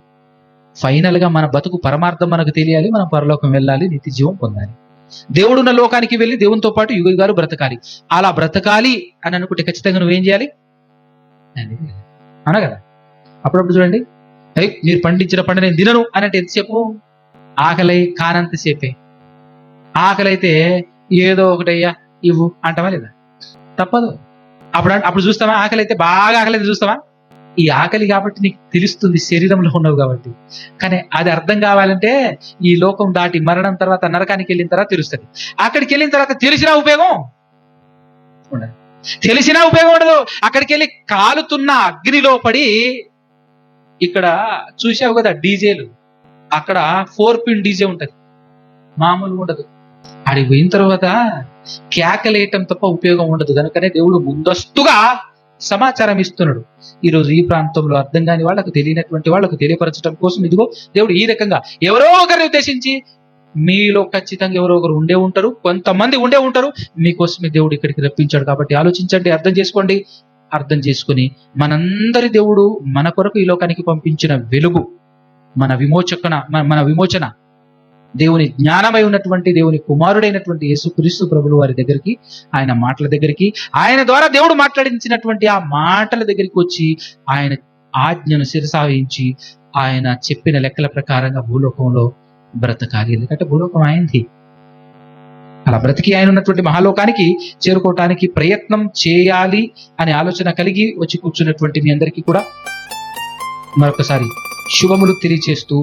ఫైనల్ గా మన బతుకు పరమార్థం మనకు తెలియాలి, మనం పరలోకం వెళ్ళాలి, నిత్య జీవం పొందాలి. దేవుడున్న లోకానికి వెళ్ళి దేవునితో పాటు యుగాలు బ్రతకాలి. అలా బ్రతకాలి అని అనుకుంటే ఖచ్చితంగా నువ్వేం చేయాలి? అవునా కదా? అప్పుడప్పుడు చూడండి, మీరు పండించిన పంట నేను తినను అని అంటే ఎంతసేపు? ఆకలి కానంతసేపే. ఆకలి అయితే ఏదో ఒకటయ్యా ఇవ్వు అంటావా లేదా? తప్పదు. అప్పుడు చూస్తావా? ఆకలి అయితే బాగా ఆకలి అయితే చూస్తావా? ఈ ఆకలి కాబట్టి నీకు తెలుస్తుంది, శరీరంలో ఉన్నావు కాబట్టి. కానీ అది అర్థం కావాలంటే ఈ లోకం దాటి మరణం తర్వాత నరకానికి వెళ్ళిన తర్వాత తెలుస్తుంది. అక్కడికి వెళ్ళిన తర్వాత తెలిసినా ఉపయోగం ఉండదు. తెలిసినా ఉపయోగం ఉండదు. అక్కడికి వెళ్ళి కాలుతున్న అగ్నిలో పడి, ఇక్కడ చూసావు కదా డీజేలు, అక్కడ 4 పిన్ డీజే ఉంటది, మామూలుగా ఉండదు. అడిగి పోయిన తర్వాత కేకలేయటం తప్ప ఉపయోగం ఉండదు. కనుకనే దేవుడు ముందస్తుగా సమాచారం ఇస్తున్నాడు. ఈరోజు ఈ ప్రాంతంలో అర్థం కాని వాళ్ళకు, తెలియనటువంటి వాళ్ళకు తెలియపరచడం కోసం ఇదిగో దేవుడు ఈ రకంగా ఎవరో ఒకరిని ఉద్దేశించి, మీలో ఖచ్చితంగా ఎవరో ఒకరు ఉండే ఉంటారు, కొంతమంది ఉండే ఉంటారు, మీకోసమే దేవుడు ఇక్కడికి రప్పించాడు. కాబట్టి ఆలోచించండి, అర్థం చేసుకోండి. అర్థం చేసుకుని మనందరి దేవుడు మన కొరకు ఈ లోకానికి పంపించిన వెలుగు, మన విమోచన దేవుని జ్ఞానమై ఉన్నటువంటి దేవుని కుమారుడైనటువంటి యేసుక్రీస్తు ప్రభువు వారి దగ్గరికి, ఆయన మాటల దగ్గరికి, ఆయన ద్వారా దేవుడు మాట్లాడించినటువంటి ఆ మాటల దగ్గరికి వచ్చి ఆయన ఆజ్ఞను శిరసావహించి ఆయన చెప్పిన లెక్కల ప్రకారంగా భూలోకంలో బ్రతకాలి. ఎందుకంటే భూలోకం ఆయనది. అలా బ్రతికి ఆయన ఉన్నటువంటి మహాలోకానికి చేరుకోవటానికి ప్రయత్నం చేయాలి అనే ఆలోచన కలిగి వచ్చి కూర్చున్నటువంటి మీ అందరికీ కూడా మరొకసారి శుభములు తెలియచేస్తూ